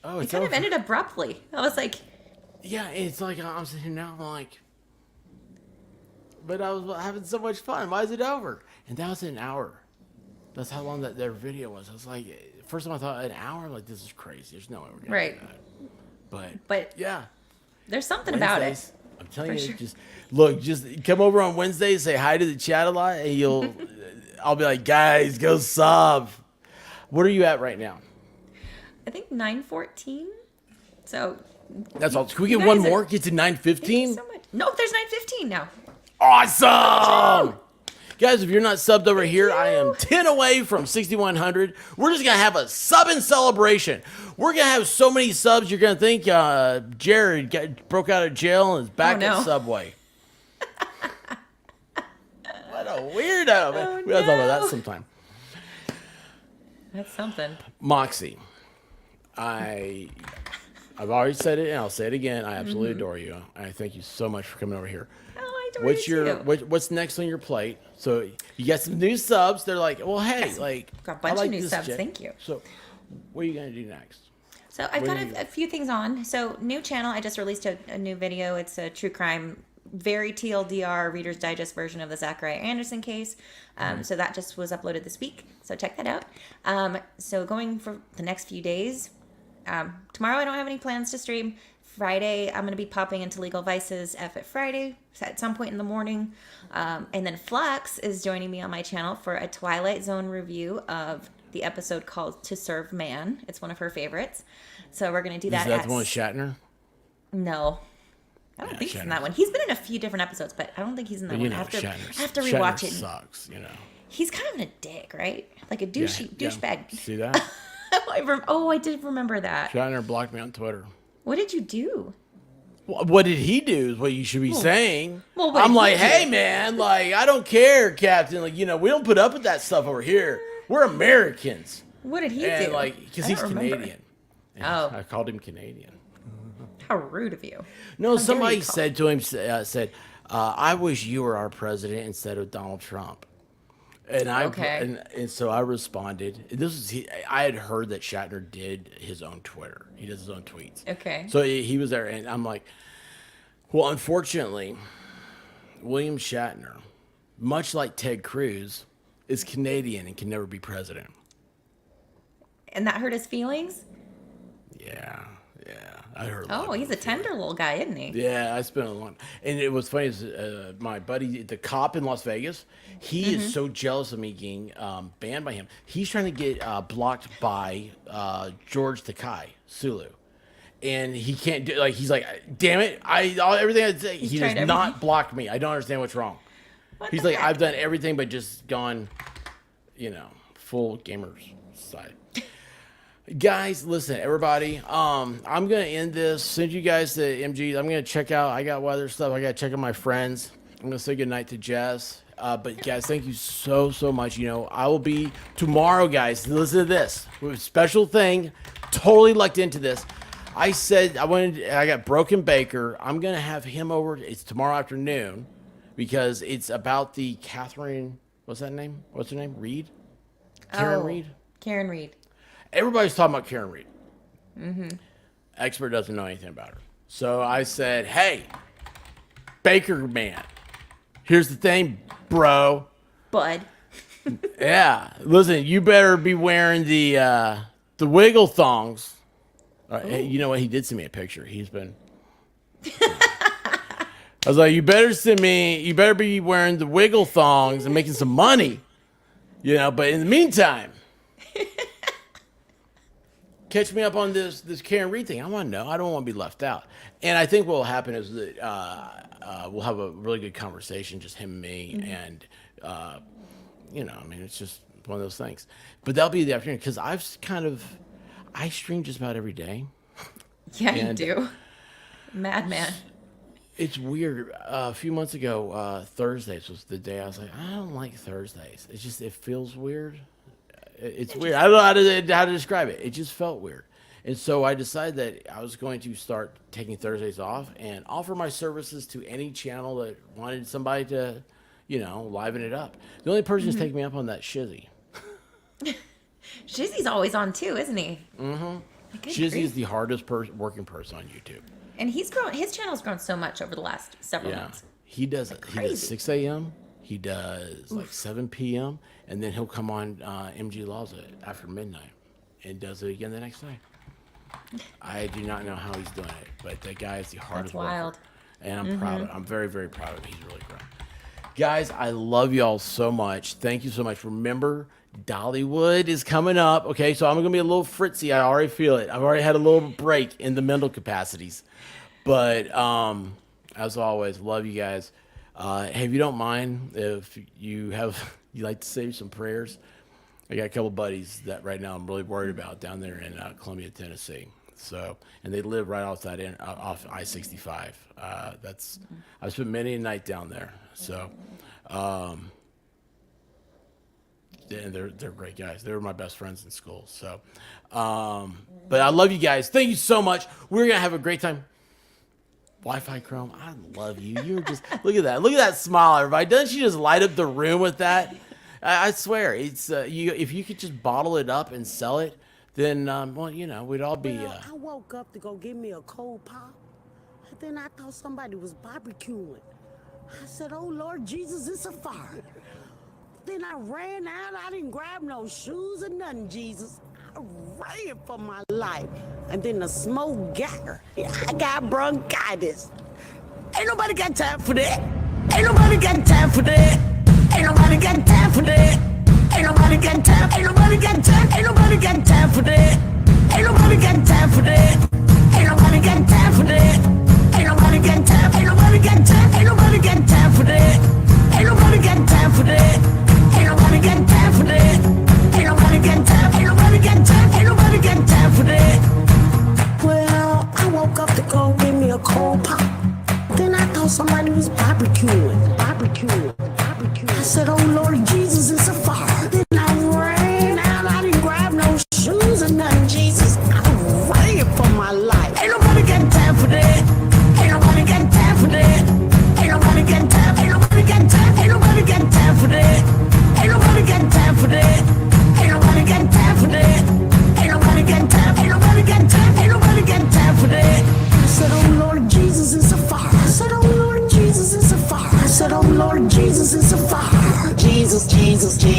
oh It it's kind of over. ended abruptly. I was like, Yeah, it's like I'm sitting here now. I'm like, but I was having so much fun. Why is it over? And that was an hour. That's how long that their video was. I was like, first time I thought an hour. I'm like, this is crazy. There's no way we're gonna Right. do that. But But- yeah. there's something about it. Wednesdays, I'm telling For you, sure. just come over on Wednesday, say hi to the chat a lot, and I'll be like, guys, go sub. What are you at right now? I think 9:14. So That's all. Can we get You one guys are- more? Get to thank you 9:15? so much. No, there's 9:15 now. Awesome! Guys, if you're not subbed over here, I am 10 away from 6,100. We're just going to have a sub and celebration. We're going to have so many subs, you're going to think Jared broke out of jail and is back no. at Subway. What a weirdo. Oh, We gotta talk about no. that sometime. That's something. Moxie, I've already said it and I'll say it again. I absolutely adore you. I thank you so much for coming over here. Oh, I adore What's you your too. what's next on your plate? So you got some new subs. They're like, well, hey, like got a I bunch of like new this subs. chick. Thank you. So what are you gonna do next? So I've What got do you- a few things on. So new channel. I just released a new video. It's a true crime, very TLDR Reader's Digest version of the Zachariah Anderson case. So that just was uploaded this week. So check that out. So going for the next few days. Tomorrow I don't have any plans to stream. Friday I'm going to be popping into Legal Vices F at Friday at some point in the morning. And then Flux is joining me on my channel for a Twilight Zone review of the episode called To Serve Man. It's one of her favorites. So we're going to do Is that. that at the one with Shatner? No. I don't Yeah, think he's in Shatner. that one. He's been in a few different episodes, but I don't think he's in that But you one. know, I Shatner have to rewatch it. Sucks, you know. He's kind of a dick, right? Like a douchebag. See that? I did remember that. Shatner blocked me on Twitter. What did you do? What did he do is what you should be saying. well, what I'm did he like, do? hey, man, like, I don't care, Captain. Like, we don't put up with that stuff over here. We're Americans. What did he And do? like, because I he's don't remember. Canadian. And Oh. I called him Canadian. How rude of you. No, How dare somebody you call- said to him, I wish you were our president instead of Donald Trump. And Okay. and so I responded. I had heard that Shatner did his own Twitter. He does his own tweets. Okay. So he was there, and I'm like, well, unfortunately, William Shatner, much like Ted Cruz, is Canadian and can never be president. And that hurt his feelings? Yeah, I heard. Oh, he's a tender little guy, isn't he? Yeah, I spent a long. And it was funny. Is my buddy, the cop in Las Vegas, he is so jealous of me getting banned by him. He's trying to get blocked by George Takai Sulu, and he can't do. Like he's like, damn it! Everything I say. He tried does not everything. block me. I don't understand what's wrong. What He's the like, heck? I've done everything but just gone, full gamers side. Guys, listen, everybody. I'm gonna end this. Send you guys to MG. I'm gonna check out. I got weather stuff. I gotta check out my friends. I'm gonna say goodnight to Jess. But guys, thank you so much. I will be tomorrow, guys. Listen to this. We have a special thing. Totally lucked into this. I said I got Broken Baker. I'm gonna have him over. It's tomorrow afternoon because it's about the Catherine. What's that name? What's her name? Reed. Karen Reed. Karen Reed. Everybody's talking about Karen Reed. Expert doesn't know anything about her. So I said, hey, Baker man, here's the thing, bro. Bud. Yeah, listen, you better be wearing the wiggle thongs. Hey, you know what? He did send me a picture. He's been. I was like, you better be wearing the wiggle thongs and making some money. But in the meantime, catch me up on this Karen Reed thing. I want to know. I don't want to be left out. And I think what will happen is that we'll have a really good conversation, just him and me. And, it's just one of those things. But that'll be the afternoon because I stream just about every day. Yeah, And- you do. Madman. It's weird. A few months ago, Thursdays was the day I was like, I don't like Thursdays. It feels weird. It's weird. I don't know how to describe it. It just felt weird. And so I decided that I was going to start taking Thursdays off and offer my services to any channel that wanted somebody to, liven it up. The only person who's taking me up on that, Shizzy. Shizzy's always on too, isn't he? Shizzy is the hardest working person on YouTube. And he's grown. His channel's grown so much over the last several Yeah. months. He does it. He does crazy. 6 a.m. He does like 7 p.m. And then he'll come on MG Laws after midnight and does it again the next day. I do not know how he's doing it, but that guy is the hardest That's wild. worker. And I'm proud of him. I'm very, very proud of him. He's really great. Guys, I love y'all so much. Thank you so much. Remember, Dollywood is coming up. Okay, so I'm going to be a little fritzy. I already feel it. I've already had a little break in the mental capacities. But as always, love you guys. Hey, if you don't mind, if you like to say some prayers, I got a couple buddies that right now I'm really worried about down there in Columbia, Tennessee. So, and they live right off off I-65. I've spent many a night down there. So, and they're great guys. They were my best friends in school. So, but I love you guys. Thank you so much. We're gonna have a great time. Wi-Fi Chrome, I love you. You're just look at that. Look at that smile, everybody. Doesn't she just light up the room with that? I swear, it's if you could just bottle it up and sell it, then we'd all be. Well, I woke up to go get me a cold pop, and then I thought somebody was barbecuing. I said, "Oh Lord Jesus, it's a fire." Then I ran out. I didn't grab no shoes or nothing, Jesus. I ran for my life. And then the smoke got her. I got bronchitis. Ain't nobody got time for that. Ain't nobody got time for that. Ain't nobody got time for that. Ain't nobody got time. Ain't nobody got time. Ain't nobody got time for that. Ain't nobody got time for that. Ain't nobody got time for that. Ain't nobody got time. Ain't nobody got time. Ain't nobody got time for that. Ain't nobody got time for that. Ain't nobody got time for that. Ain't nobody got time. Ain't nobody got time. Ain't nobody got time for that. Well, I woke up to go get me a cold pop. Then I thought somebody was barbecuing. I said, "Oh Lord Jesus, it's a fire." Then I ran Jesus, Jesus, Jesus.